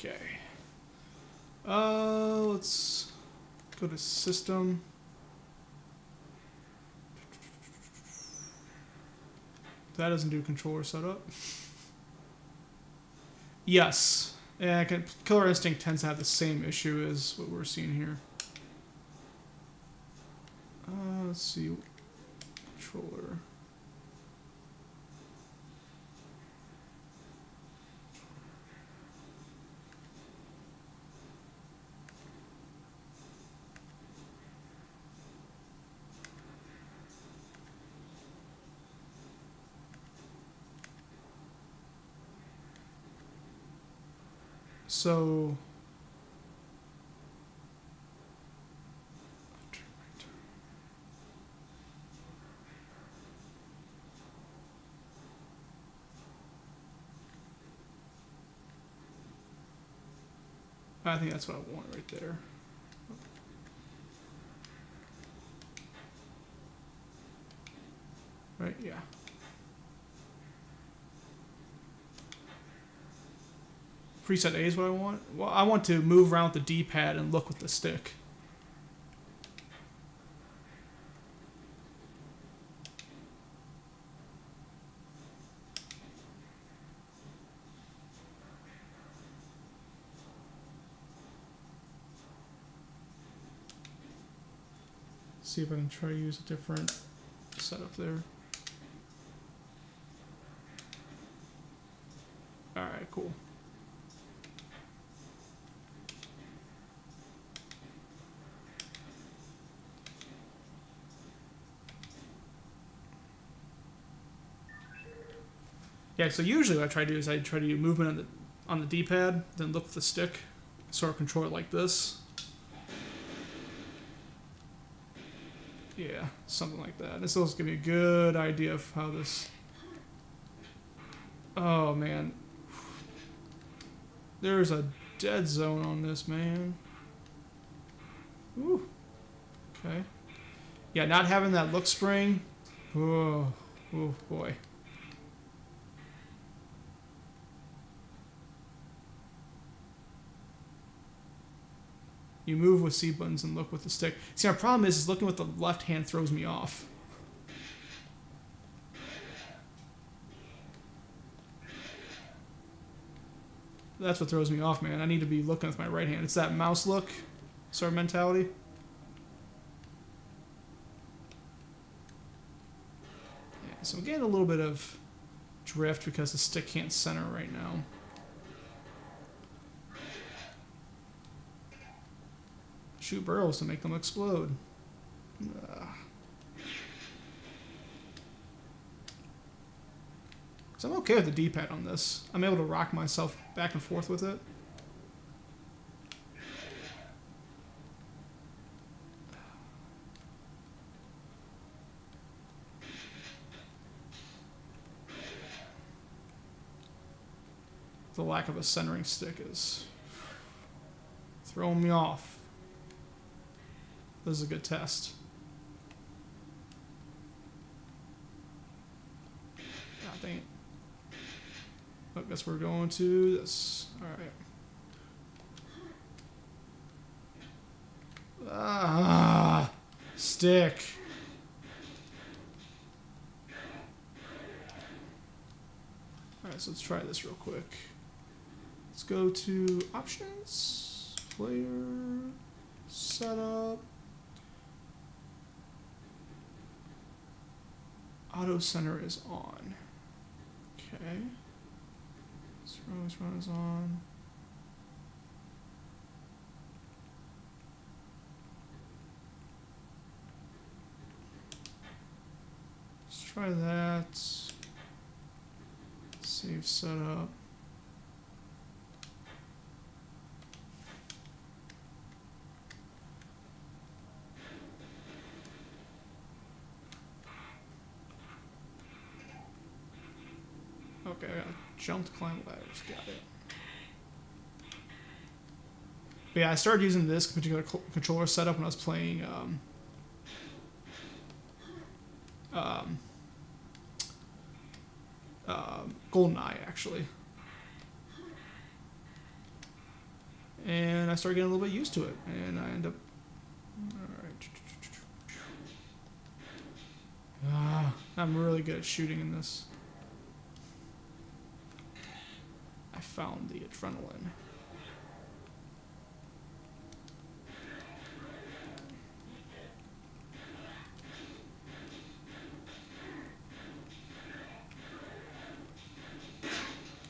Okay. Let's go to system. That doesn't do controller setup. Yes. Yeah, Killer Instinct tends to have the same issue as what we're seeing here. Let's see. Controller. So I think that's what I want right there. Right, yeah. Preset A is what I want. Well, I want to move around with the D-pad and look with the stick. see if I can try to use a different setup there. Alright, cool. Yeah, so usually what I try to do is I try to do movement on the D-pad, then look with the stick, sort of control it like this. Yeah, something like that. This will give me a good idea of how this... Oh, man. There's a dead zone on this, man. Ooh. Okay. Yeah, not having that look spring. Oh, oh boy. You move with C buttons and look with the stick. See, my problem is looking with the left hand throws me off. That's what throws me off, man. I need to be looking with my right hand. It's that mouse look sort of mentality. Yeah, so I'm getting a little bit of drift because the stick can't center right now. Shoot barrels to make them explode. So I'm okay with the D-pad on this. I'm able to rock myself back and forth with it. The lack of a centering stick is throwing me off. This is a good test. God dang it. I guess we're going to this. Alright. Ah, stick. Alright, so let's try this real quick. Let's go to options, player, setup. Auto center is on. Okay. This run is on. Let's try that. Save setup. Okay, I jumped, climb ladders, got it. But yeah, I started using this particular controller setup when I was playing GoldenEye, actually. And I started getting a little bit used to it, and I end up... Alright. I'm really good at shooting in this. I found the adrenaline.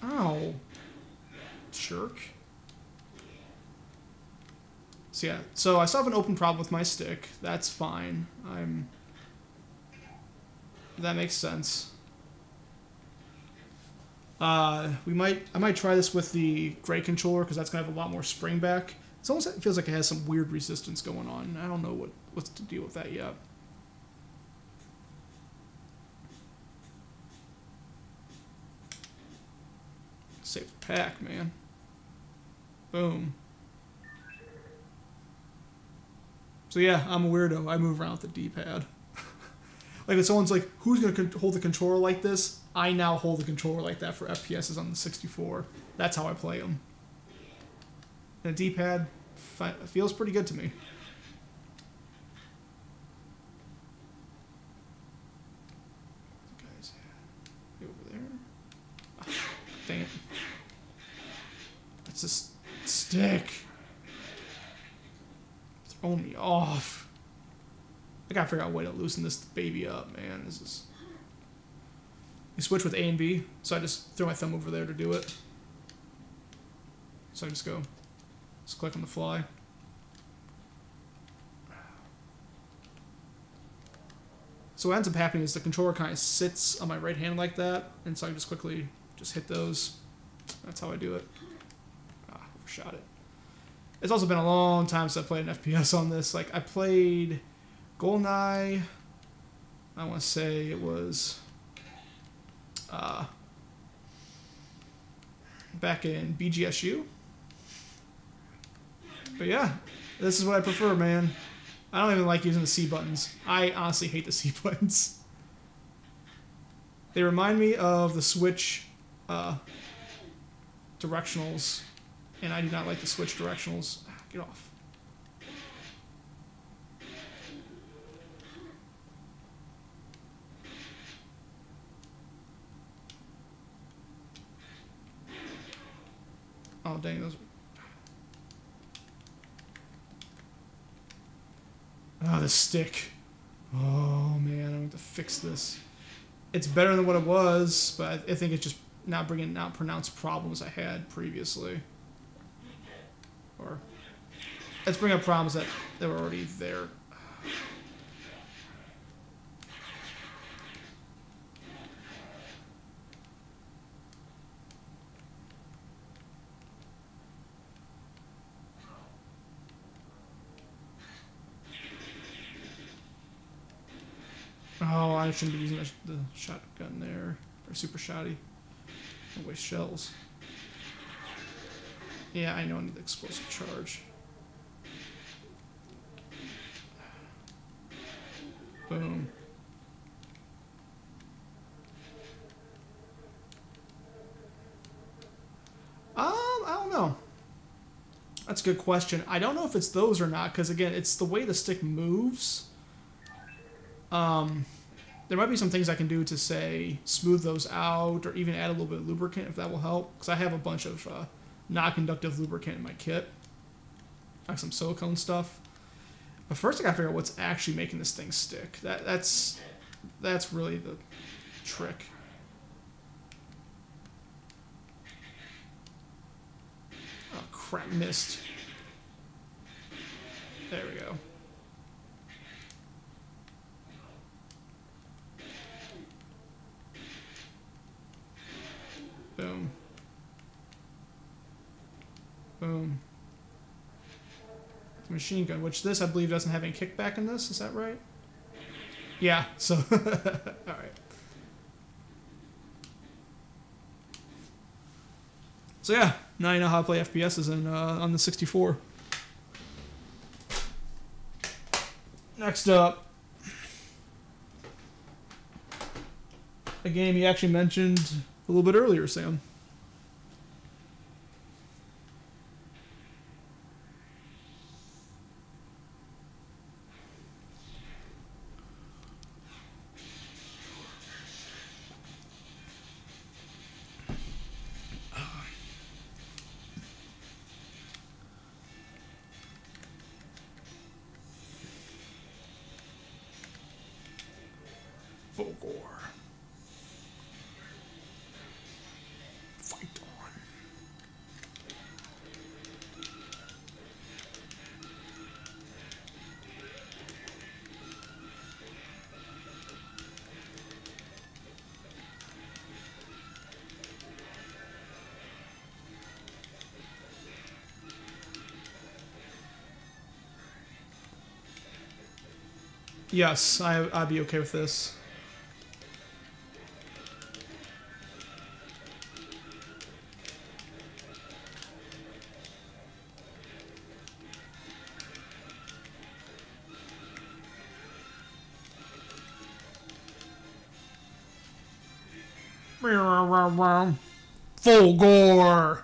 Ow. Jerk. So yeah, so I still have an open problem with my stick. That's fine. That makes sense. I might try this with the gray controller because that's gonna have a lot more spring back. It's almost, it feels like it has some weird resistance going on. I don't know what's to deal with that yet. Save the pack, man. Boom. So yeah, I'm a weirdo. I move around with the D-pad. Like if someone's like, who's going to hold the controller like this? I now hold the controller like that for FPSs on the 64. That's how I play them. And the D-pad feels pretty good to me. Guys, over there. Oh, dang it. That's a stick. Throwing me off. I gotta figure out a way to loosen this baby up, man. This is... You switch with A and B, so I just throw my thumb over there to do it. So I just click on the fly. So what ends up happening is the controller kind of sits on my right hand like that, and so I just quickly just hit those. That's how I do it. Overshot it. It's also been a long time since I played an FPS on this. Like, I played GoldenEye, I want to say it was back in BGSU. But yeah, this is what I prefer, man. I don't even like using the C buttons. I honestly hate the C buttons. They remind me of the Switch directionals, and I do not like the Switch directionals. Get off. Oh, dang, those... Oh, the stick. Oh, man, I have to fix this. It's better than what it was, but I think it's just not bringing out pronounced problems I had previously. Or it's bringing up problems that were already there. Oh, I shouldn't be using the shotgun there. Or super shotty. Don't waste shells. Yeah, I know I need the explosive charge. Boom. I don't know. That's a good question. I don't know if it's those or not, because again, it's the way the stick moves. There might be some things I can do to, say, smooth those out, or even add a little bit of lubricant, if that will help. Because I have a bunch of non-conductive lubricant in my kit. Like some silicone stuff. But first I gotta figure out what's actually making this thing stick. That's really the trick. Oh, crap, missed. There we go. Boom. Boom. Machine gun, which this, I believe, doesn't have any kickback in this. Is that right? Yeah, so... Alright. So yeah, now you know how to play FPSs on the 64. Next up, a game you actually mentioned a little bit earlier, Sam. Full gore. Fight on. Yes, I'd be okay with this. Full gore.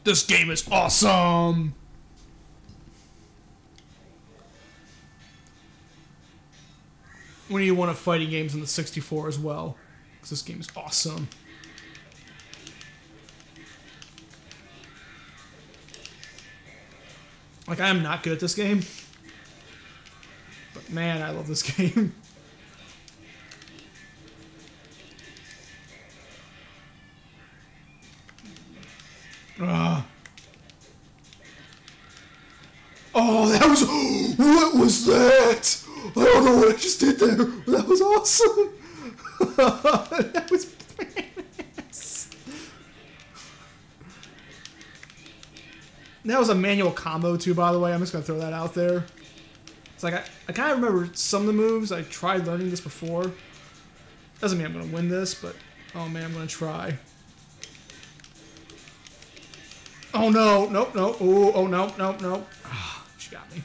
This game is awesome. When do you want fighting games on the 64 as well? Because this game is awesome. Like, I am not good at this game. But man, I love this game. Oh, that was... What was that? I don't know what I just did there. That was awesome. That was badass. That was a manual combo too, by the way. I'm just going to throw that out there. It's like, I kind of remember some of the moves. I tried learning this before. Doesn't mean I'm going to win this, but... Oh man, I'm going to try. Oh no, nope, no. Oh, no, no, no. She got me.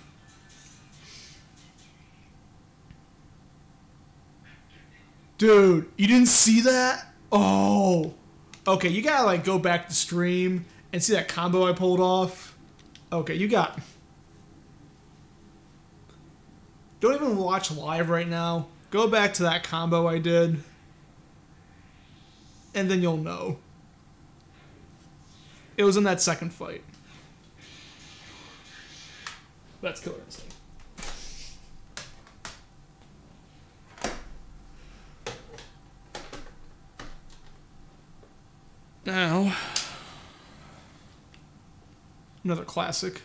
Dude, you didn't see that? Oh. Okay, you gotta like go back to stream and see that combo I pulled off. Okay, you got... Don't even watch live right now. Go back to that combo I did. And then you'll know. It was in that second fight. That's Killer Instinct. Now, another classic.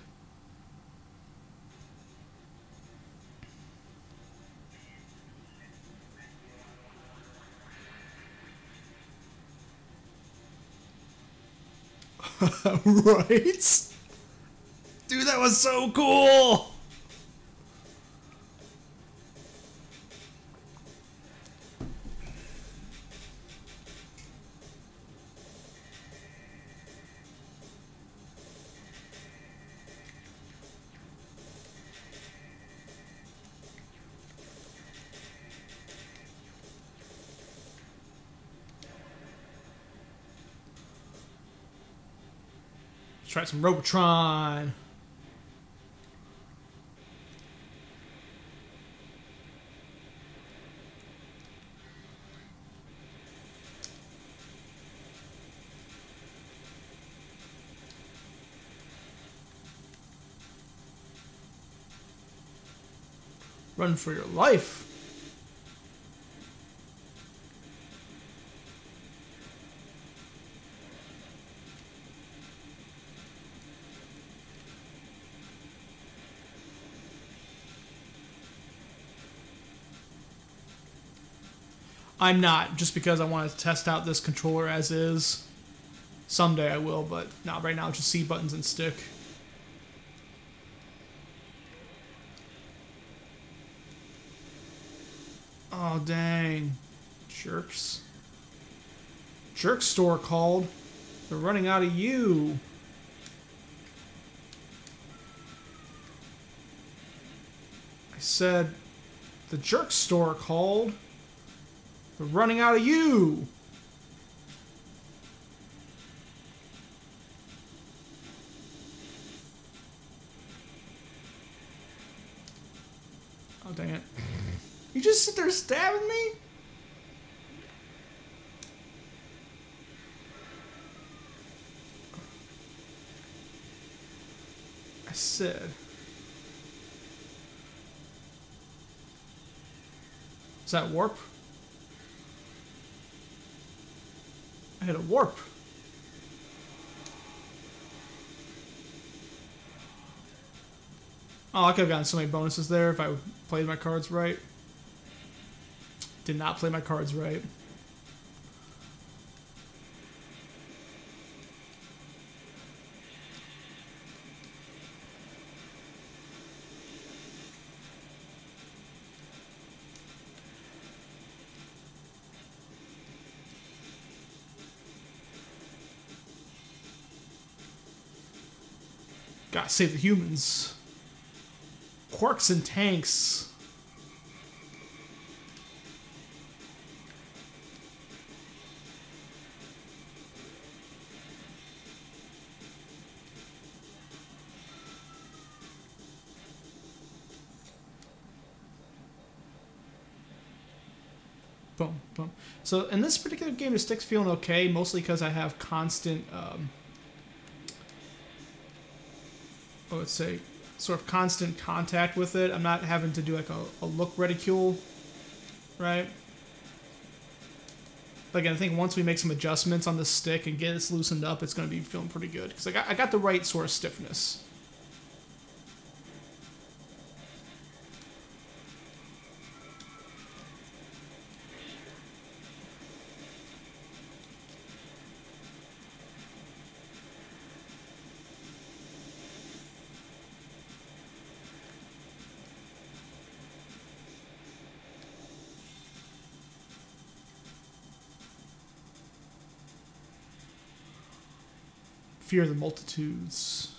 Right? Dude, that was so cool! Let's try some Robotron. Run for your life. I'm not, just because I want to test out this controller as is. Someday I will, but not right now. Just C buttons and stick. Oh, dang. Jerks. Jerk store called. They're running out of you. I said, the jerk store called. They're running out of you. Oh, dang it. You just sit there stabbing me? I said. Is that warp? I hit a warp. Oh, I could have gotten so many bonuses there if I played my cards right. Did not play my cards right. Gotta save the humans. Quarks and tanks. Boom, boom. So in this particular game, the stick's feeling okay, mostly because I have constant, let's say, sort of constant contact with it. I'm not having to do like a look reticule, right? But again, I think once we make some adjustments on the stick and get this loosened up, it's going to be feeling pretty good. Because I got the right sort of stiffness. Fear the multitudes.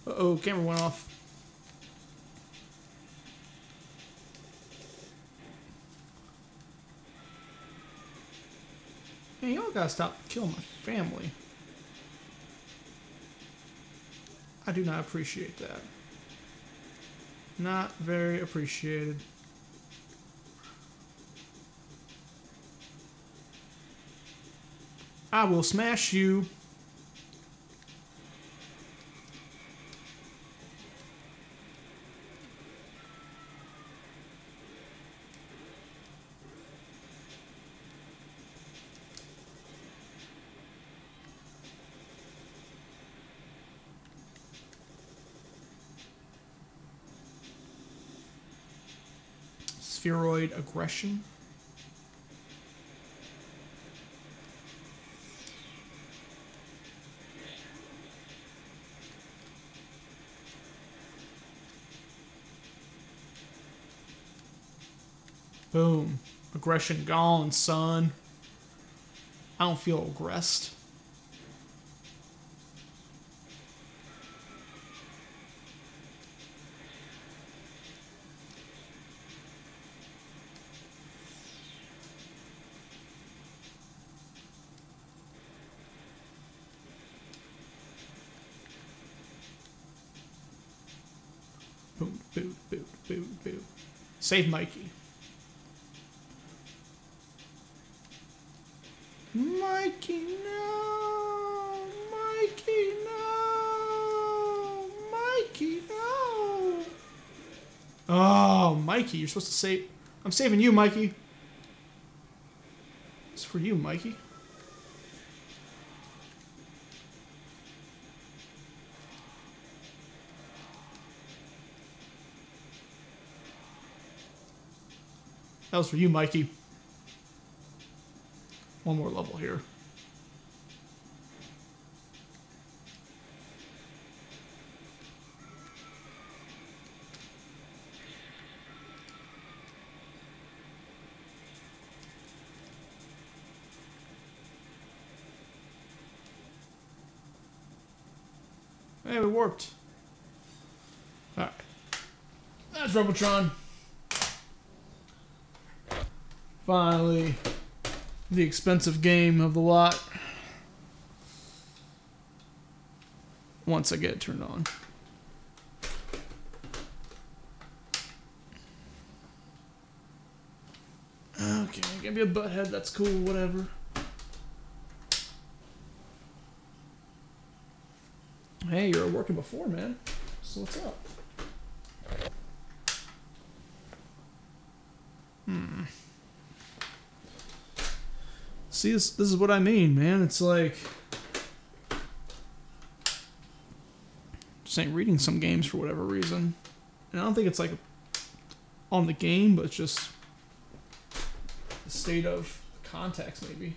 Uh-oh, camera went off. Man, y'all gotta stop killing my family. I do not appreciate that. Not very appreciated. I will smash you. Spheroid aggression. Boom. Aggression gone, son. I don't feel aggressed. Boom, boom, boom, boom, boom. Save Mikey. Mikey, no! Mikey, no! Mikey, no! Oh, Mikey, you're supposed to save... I'm saving you, Mikey. It's for you, Mikey. That was for you, Mikey. One more level here. Hey, we warped. Alright. That's Robotron. Finally, the expensive game of the lot. Once I get it turned on. Okay, give me a butthead, that's cool, whatever. Hey, you were working before, man. So what's up? See, this is what I mean, man. It's like... just ain't reading some games for whatever reason. And I don't think it's like on the game, but it's just the state of context, maybe.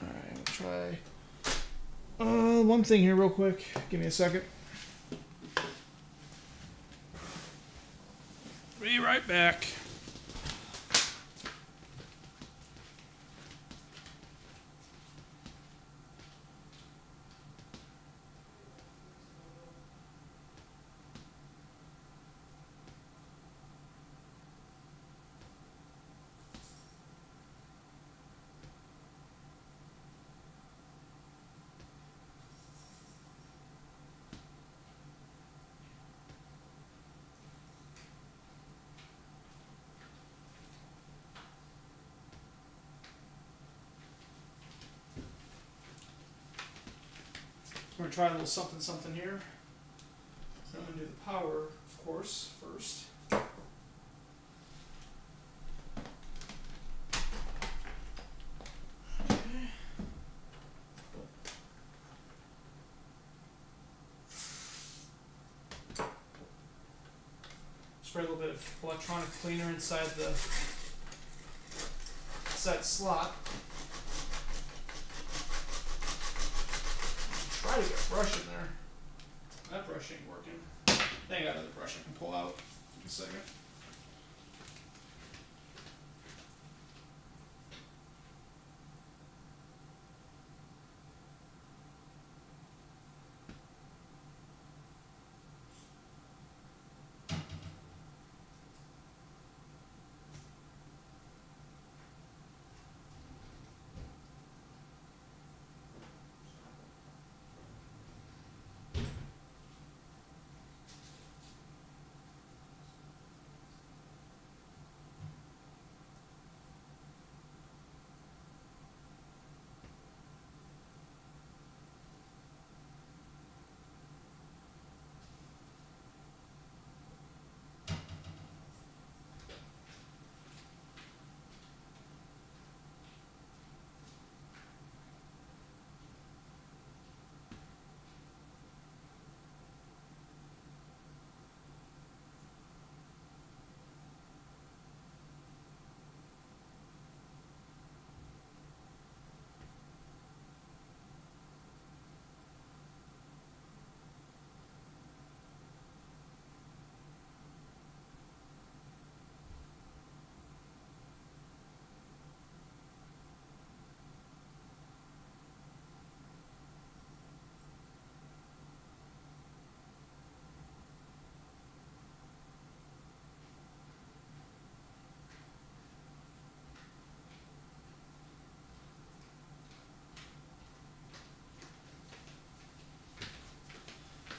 Alright, I'm gonna try one thing here real quick. Give me a second. Be right back. we're going to try a little something something here. So I'm going to do the power, of course, first. Spray a little bit of electronic cleaner inside the slot. Try to get a brush in there. That brush ain't working. I think I got another brush I can pull out in a second.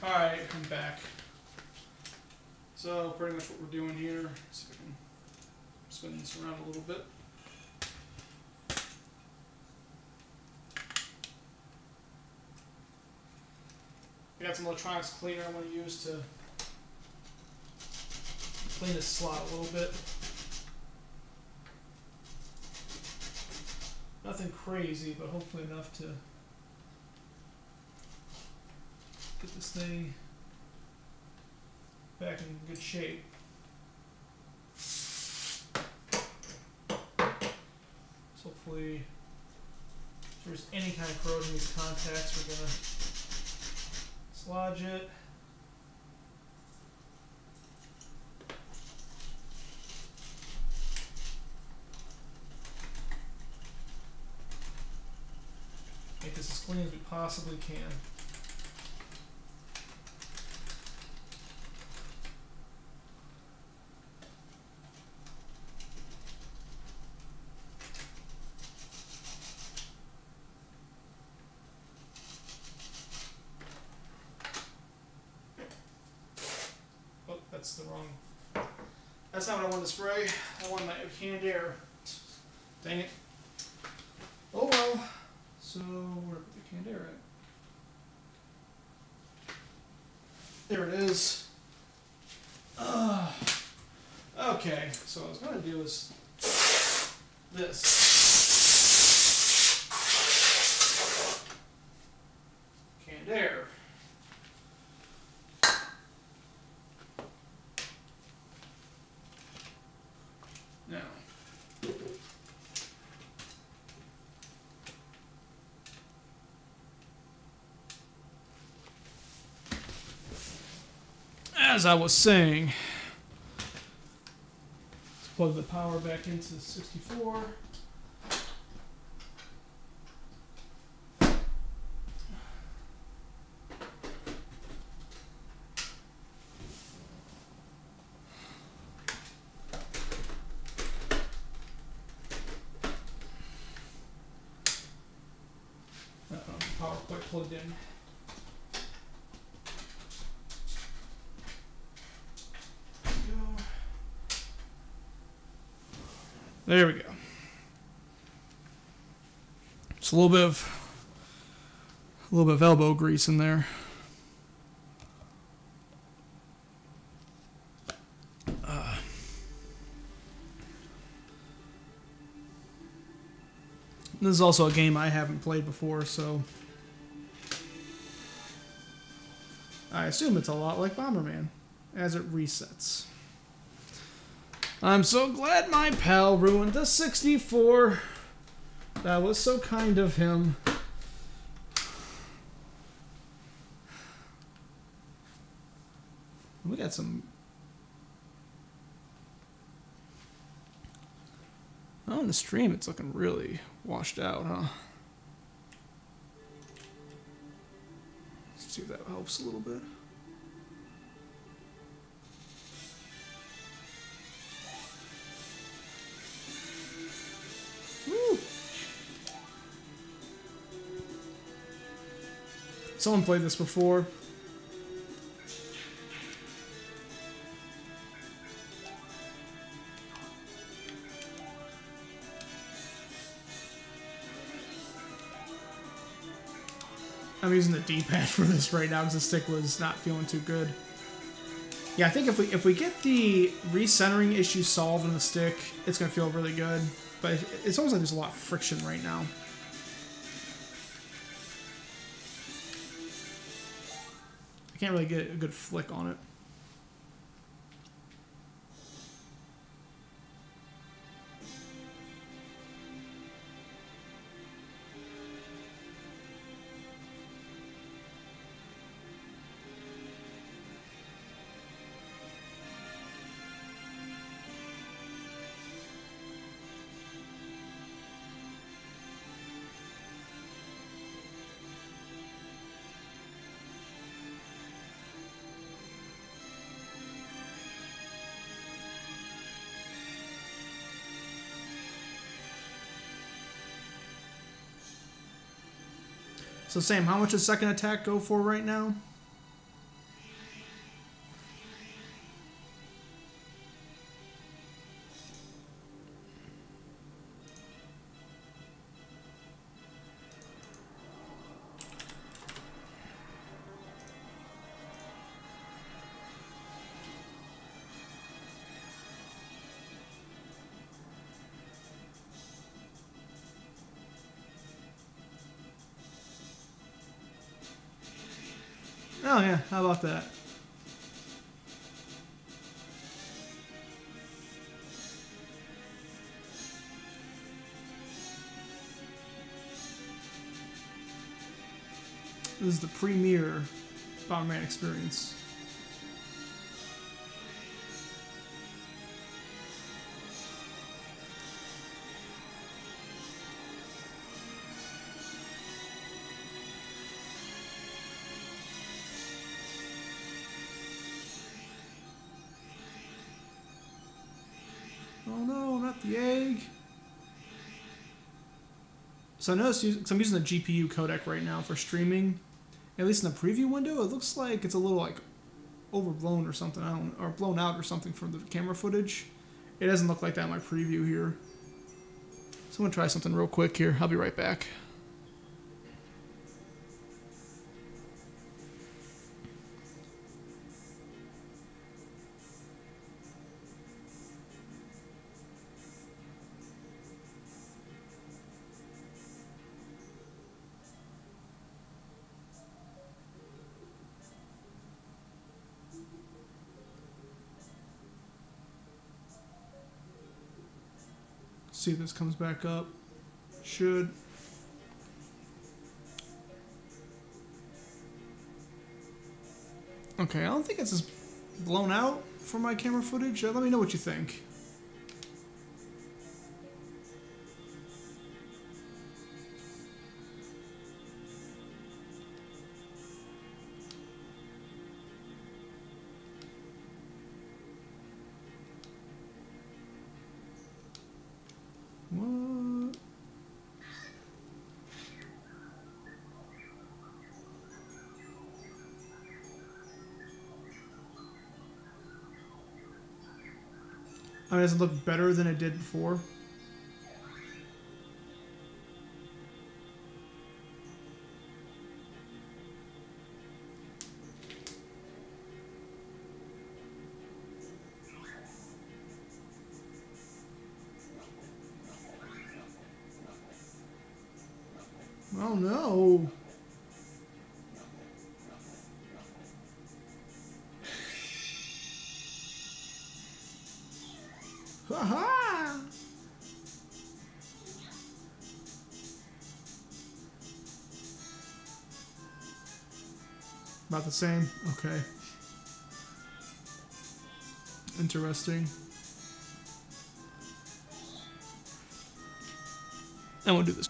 Alright, I'm back. So pretty much what we're doing here, see if I can spin this around a little bit. I got some electronics cleaner I'm going to use to clean this slot a little bit. Nothing crazy, but hopefully enough to get this thing back in good shape. So hopefully, if there's any kind of corrosion in these contacts, we're going to dislodge it. Make this as clean as we possibly can. That's the wrong. That's not what I wanted to spray. I want my canned air. Dang it. Oh well. So where did the canned air at? There it is. Okay. So what I was going to do is this. Canned air. Now, as I was saying, let's plug the power back into the 64. Power quite plugged in. There we go. It's a little A little bit of elbow grease in there. This is also a game I haven't played before, so I assume it's a lot like Bomberman as it resets. I'm so glad my pal ruined the 64. That was so kind of him. We got some... On the stream, it's looking really washed out, huh? Let's see if that helps a little bit. Woo! Someone played this before. I'm using the D-pad for this right now because the stick was not feeling too good. Yeah, I think if we get the recentering issue solved on the stick, it's gonna feel really good. But it's almost like there's a lot of friction right now. I can't really get a good flick on it. So Sam, how much does second attack go for right now? Oh yeah, how about that? This is the premier Bomberman experience. Oh no, not the egg. So I noticed, because I'm using the GPU codec right now for streaming, at least in the preview window, it looks like it's a little like overblown or something, or blown out or something from the camera footage. It doesn't look like that in my preview here. So I'm gonna try something real quick here. I'll be right back. See if this comes back up. Should. Okay, I don't think it's as blown out for my camera footage. Let me know what you think. What? I mean, does it look better than it did before? Oh no. Ha-ha! About the same? Okay. Interesting. And we'll do this.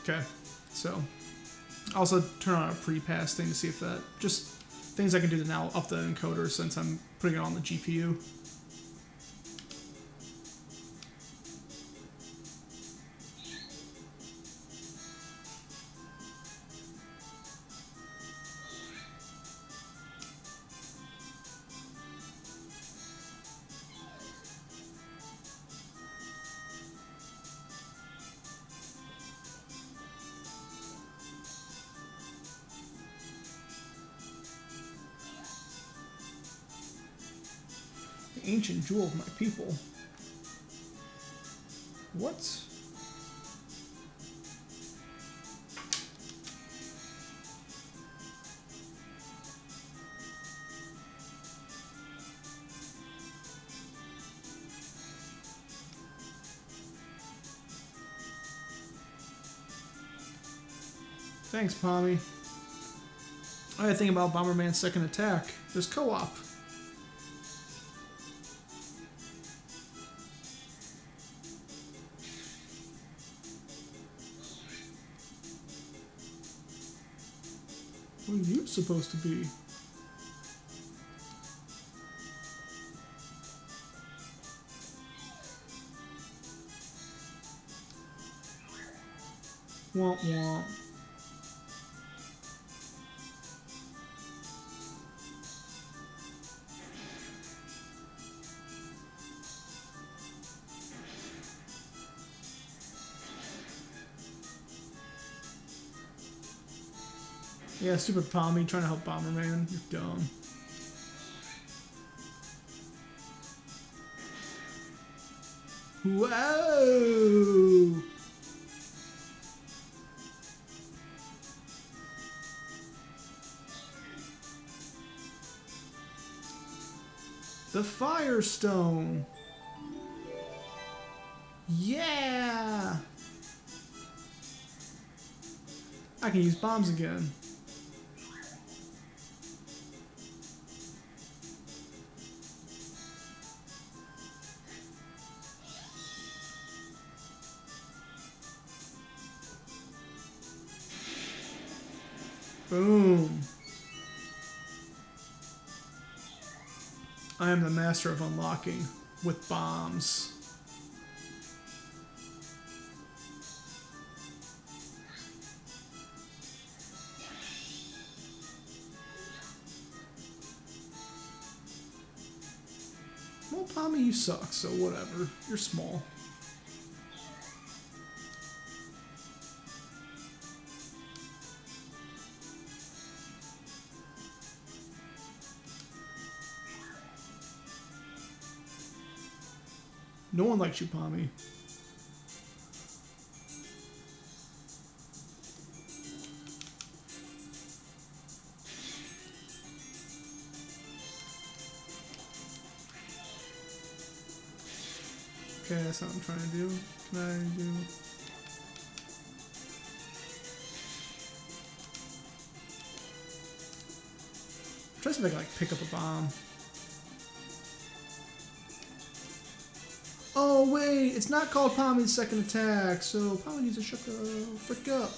Okay, so also turn on a pre-pass thing to see if that, just things I can do to now up the encoder since I'm putting it on the GPU. The ancient jewel of my people. What? Thanks, Pommy. I had to think about Bomberman's second attack. There's co-op. What are you supposed to be? Womp womp. Yeah, stupid Pommy trying to help Bomberman. You're dumb. Whoa! The Firestone. Yeah! I can use bombs again. Boom. I am the master of unlocking with bombs. Well, Pommy, you suck, so whatever. You're small. No one likes you, Pommy. Okay, that's not what I'm trying to do. Can I do... Try to see if I can like pick up a bomb. Oh wait, it's not called Pommy's second attack, so Pommy needs to shut the frick up.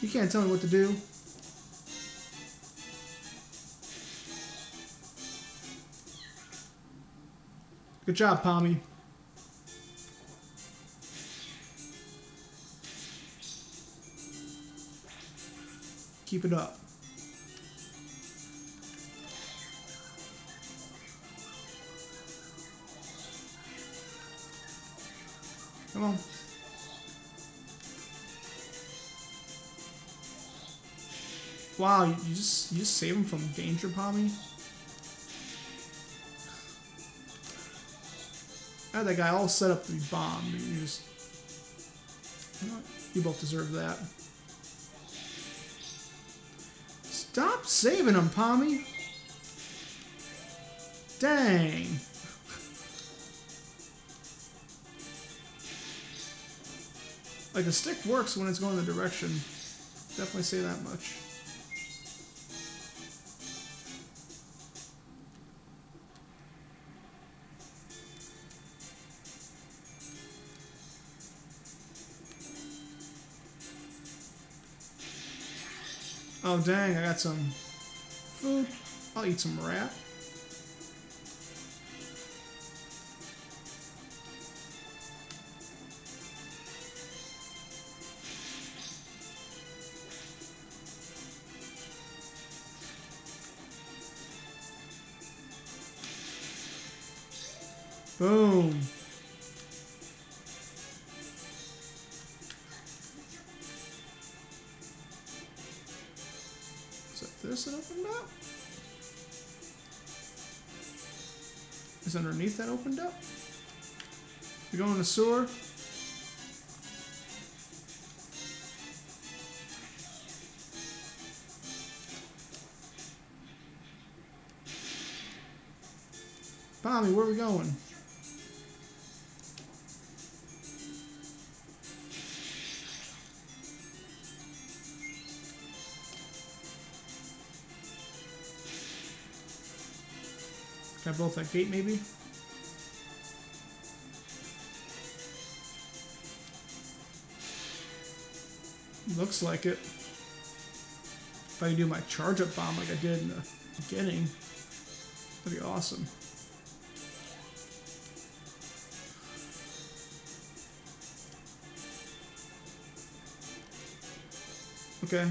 You can't tell me what to do. Good job, Pommy. Keep it up. Come on. Wow, you just save him from danger, Pommy? I had that guy all set up to be bombed. You just... You know what? You both deserve that. Stop saving him, Pommy! Dang! Like, the stick works when it's going the direction. Definitely say that much. Oh dang, I got some food. I'll eat some rat. Boom. This that opened up? Is underneath that opened up? You go in the sewer? Pommy, where are we going? Can I blow up that gate, maybe? Looks like it. If I can do my charge-up bomb like I did in the beginning, that'd be awesome. Okay.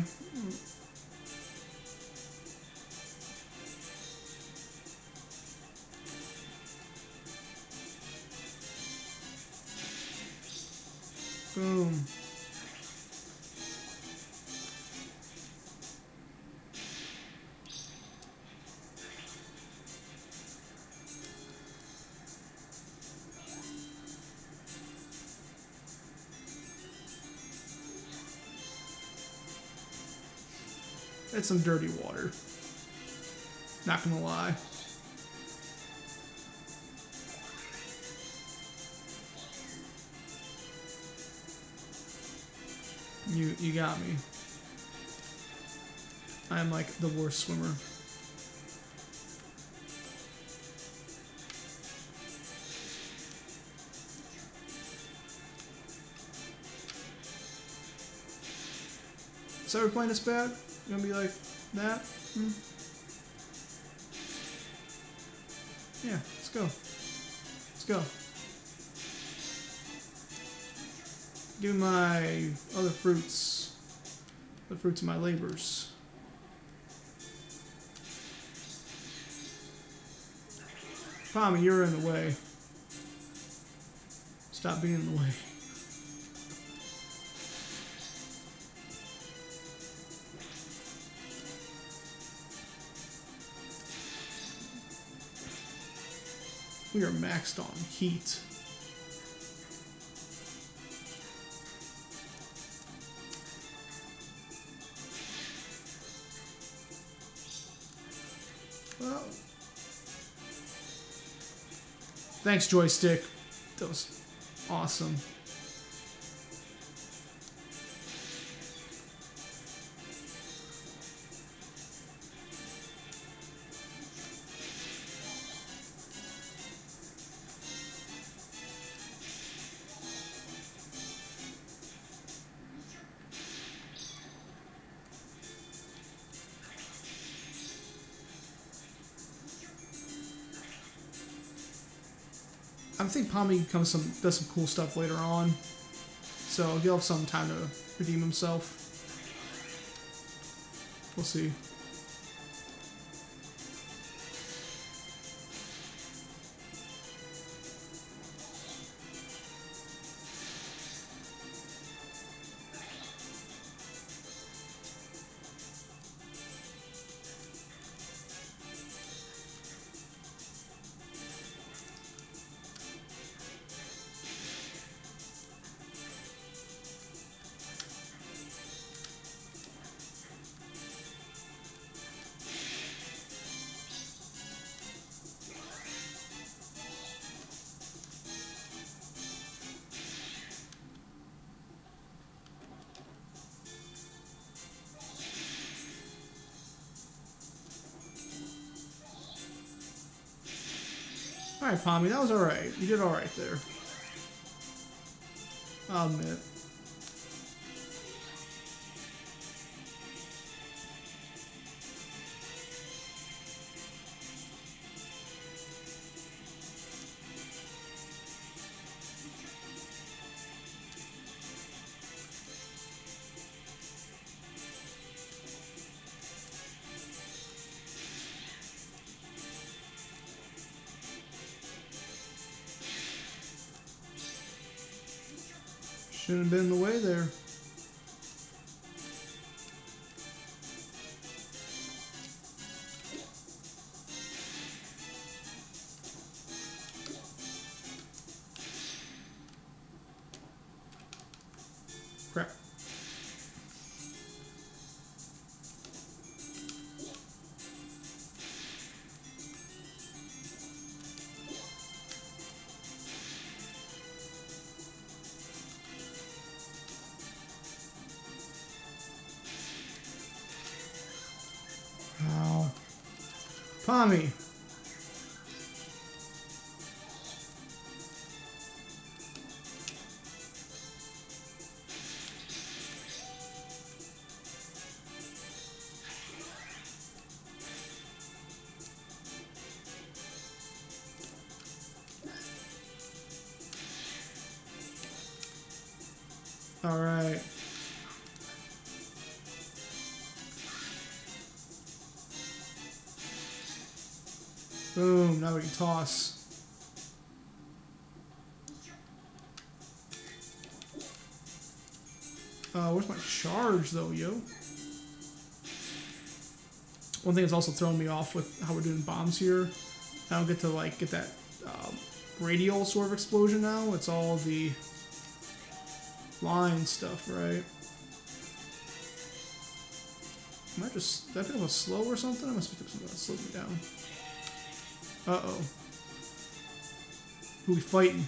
Boom. It's some dirty water. Not gonna lie. You got me. I'm like the worst swimmer. So we're playing this bad? You gonna be like that? Hmm? Yeah, let's go. Let's go. Give me my other fruits. The fruits of my labors. Pommy, you're in the way. Stop being in the way. We are maxed on heat. Well, thanks, joystick. That was awesome. I think Pommy does some cool stuff later on, so he'll have some time to redeem himself. We'll see. Alright, Pommy, that was alright. You did alright there. I'll admit. Shouldn't have been in the way there. Crap. Ow. Pommy. All right. Boom, now we can toss. Where's my charge though, yo? One thing that's also throwing me off with how we're doing bombs here, I don't get to like get that radial sort of explosion now. It's all the line stuff, right? Am I just, did I pick up a slow or something? I must pick up something that slowed me down. Uh-oh. Who we fighting?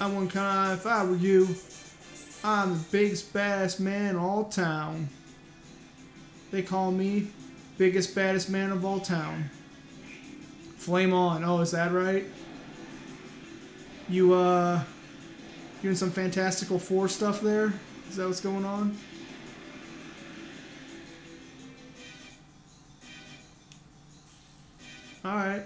I wouldn't kinda, if I were you, I'm the biggest, baddest man in all town. They call me biggest, baddest man of all town. Flame on. Oh, is that right? You in some Fantastical Four stuff there? Is that what's going on? Alright.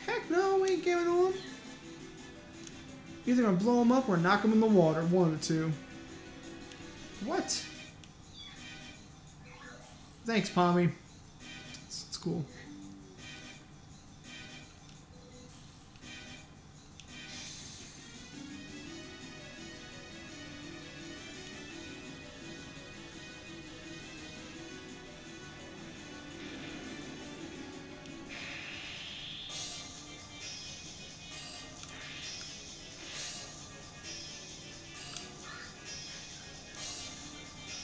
Heck no, we ain't giving to him. Either gonna blow him up or knock him in the water. One of the two. What? Thanks, Pommy. It's cool.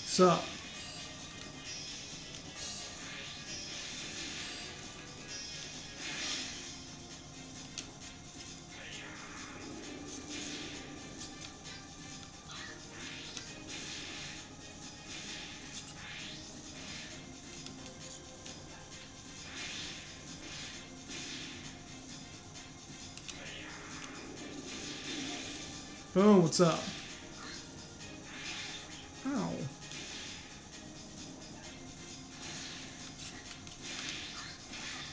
Sup? Boom, what's up? Ow.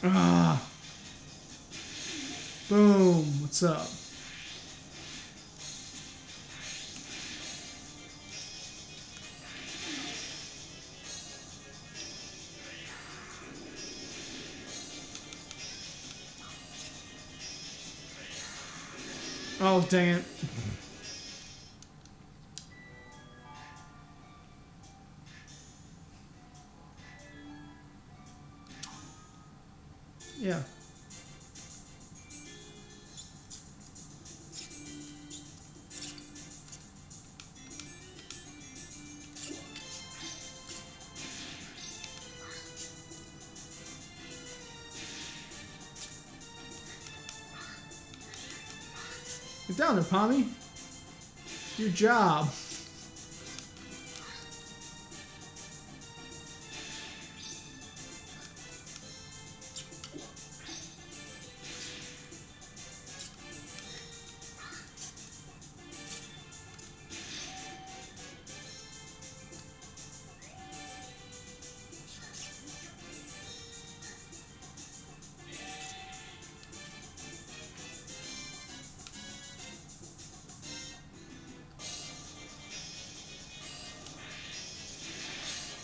Ah. Boom, what's up? Oh, dang it. Yeah. down there, Pommy. Do your job.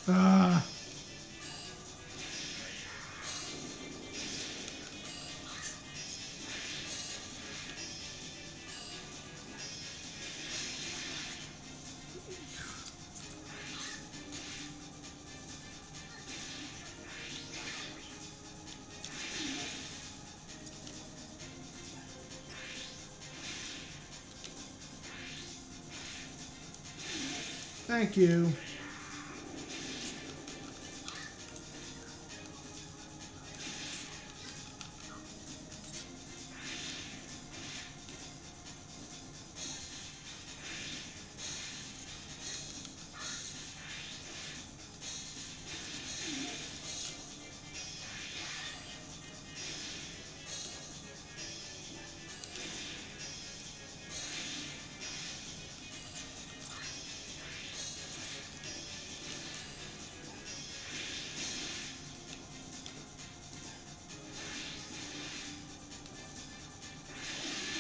Ah. Thank you.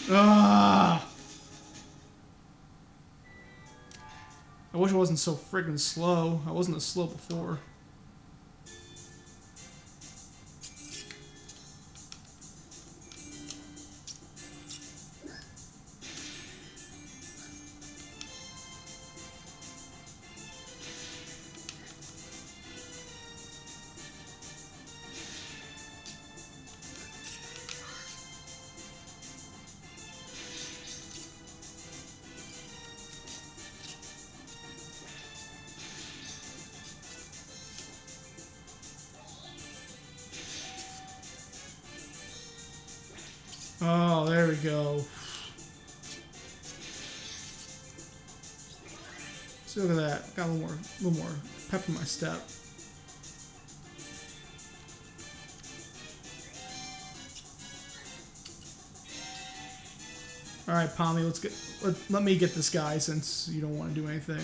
Ah! I wish I wasn't so friggin' slow. I wasn't as slow before. Oh, there we go. See, look at that. Got a little more pep in my step. All right, Pommy, let me get this guy since you don't want to do anything.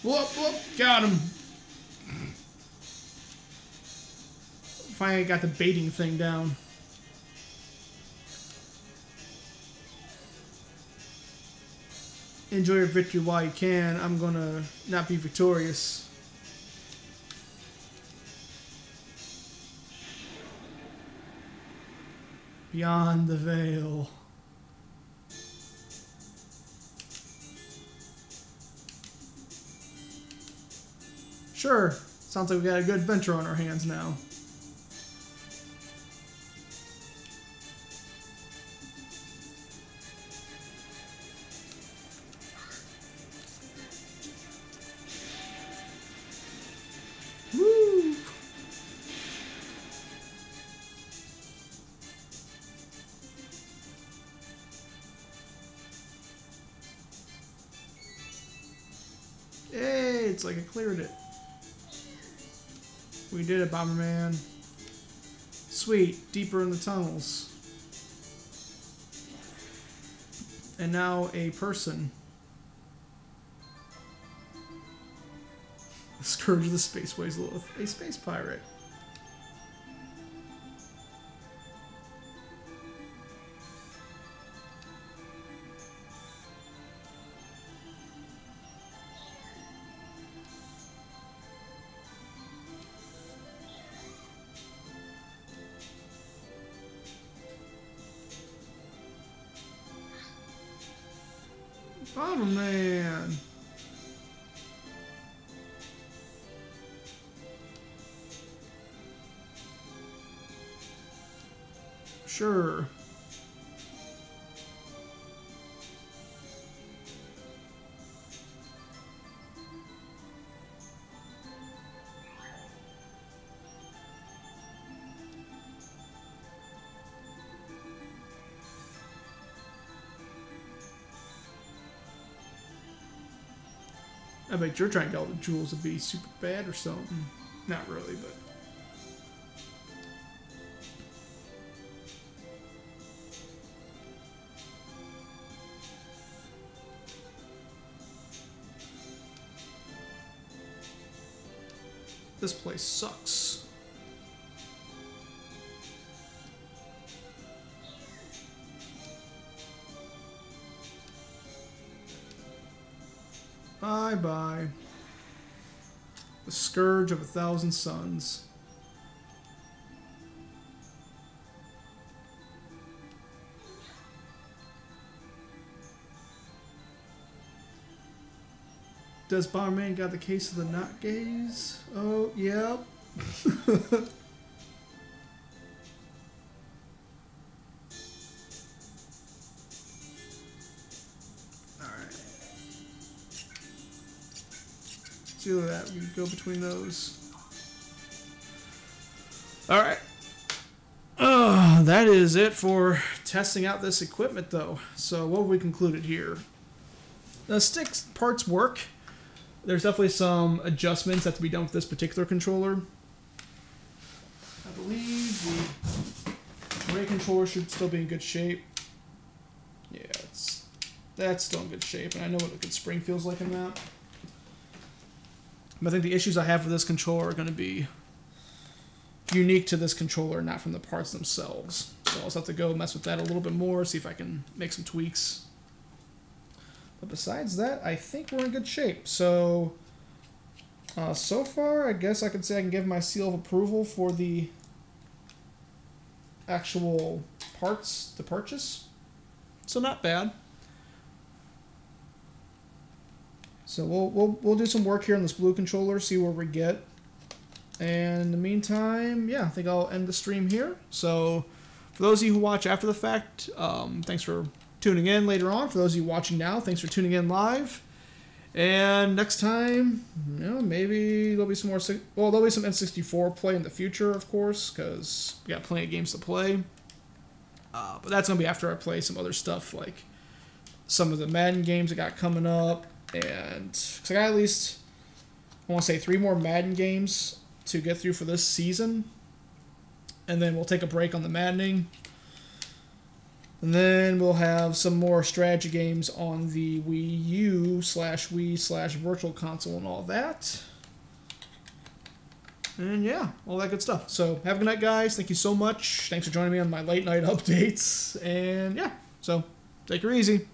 Whoop, whoop, got him. Finally got the baiting thing down. Enjoy your victory while you can. I'm gonna not be victorious. Beyond the veil. Sure, sounds like we got a good adventure on our hands now. Woo! Hey, it's like I cleared it. We did it, Bomberman. Sweet, deeper in the tunnels. And now a person. The Scourge of the Spaceways Lilith, a space pirate. Oh man. Sure. I bet you're trying to get all the jewels to be super bad or something. Not really, but... This place sucks. Bye-bye. The scourge of 1,000 suns. Does Bomberman got the case of the not gaze? Oh, yep. Do that. We go between those. Alright. That is it for testing out this equipment, though. So, what have we concluded here? The Stix parts work. There's definitely some adjustments that have to be done with this particular controller. I believe the Ray controller should still be in good shape. Yeah, that's still in good shape, and I know what a good spring feels like in that. But I think the issues I have with this controller are going to be unique to this controller, not from the parts themselves. So I'll just have to go mess with that a little bit more, see if I can make some tweaks. But besides that, I think we're in good shape. So, so far, I guess I can say I can give my seal of approval for the actual parts to purchase. So not bad. So we'll do some work here on this blue controller, see where we get. And in the meantime, yeah, I think I'll end the stream here. So for those of you who watch after the fact, thanks for tuning in later on. For those of you watching now, thanks for tuning in live. And next time, you know, maybe there'll be some more. Well, there'll be some N64 play in the future, of course, because we got plenty of games to play. But that's gonna be after I play some other stuff, like some of the Madden games I got coming up. And cause I got at least, I want to say 3 more Madden games to get through for this season. And then we'll take a break on the Maddening. And then we'll have some more strategy games on the Wii U / Wii / Virtual Console and all that. And yeah, all that good stuff. So have a good night, guys. Thank you so much. Thanks for joining me on my late night updates. And yeah, so take her easy.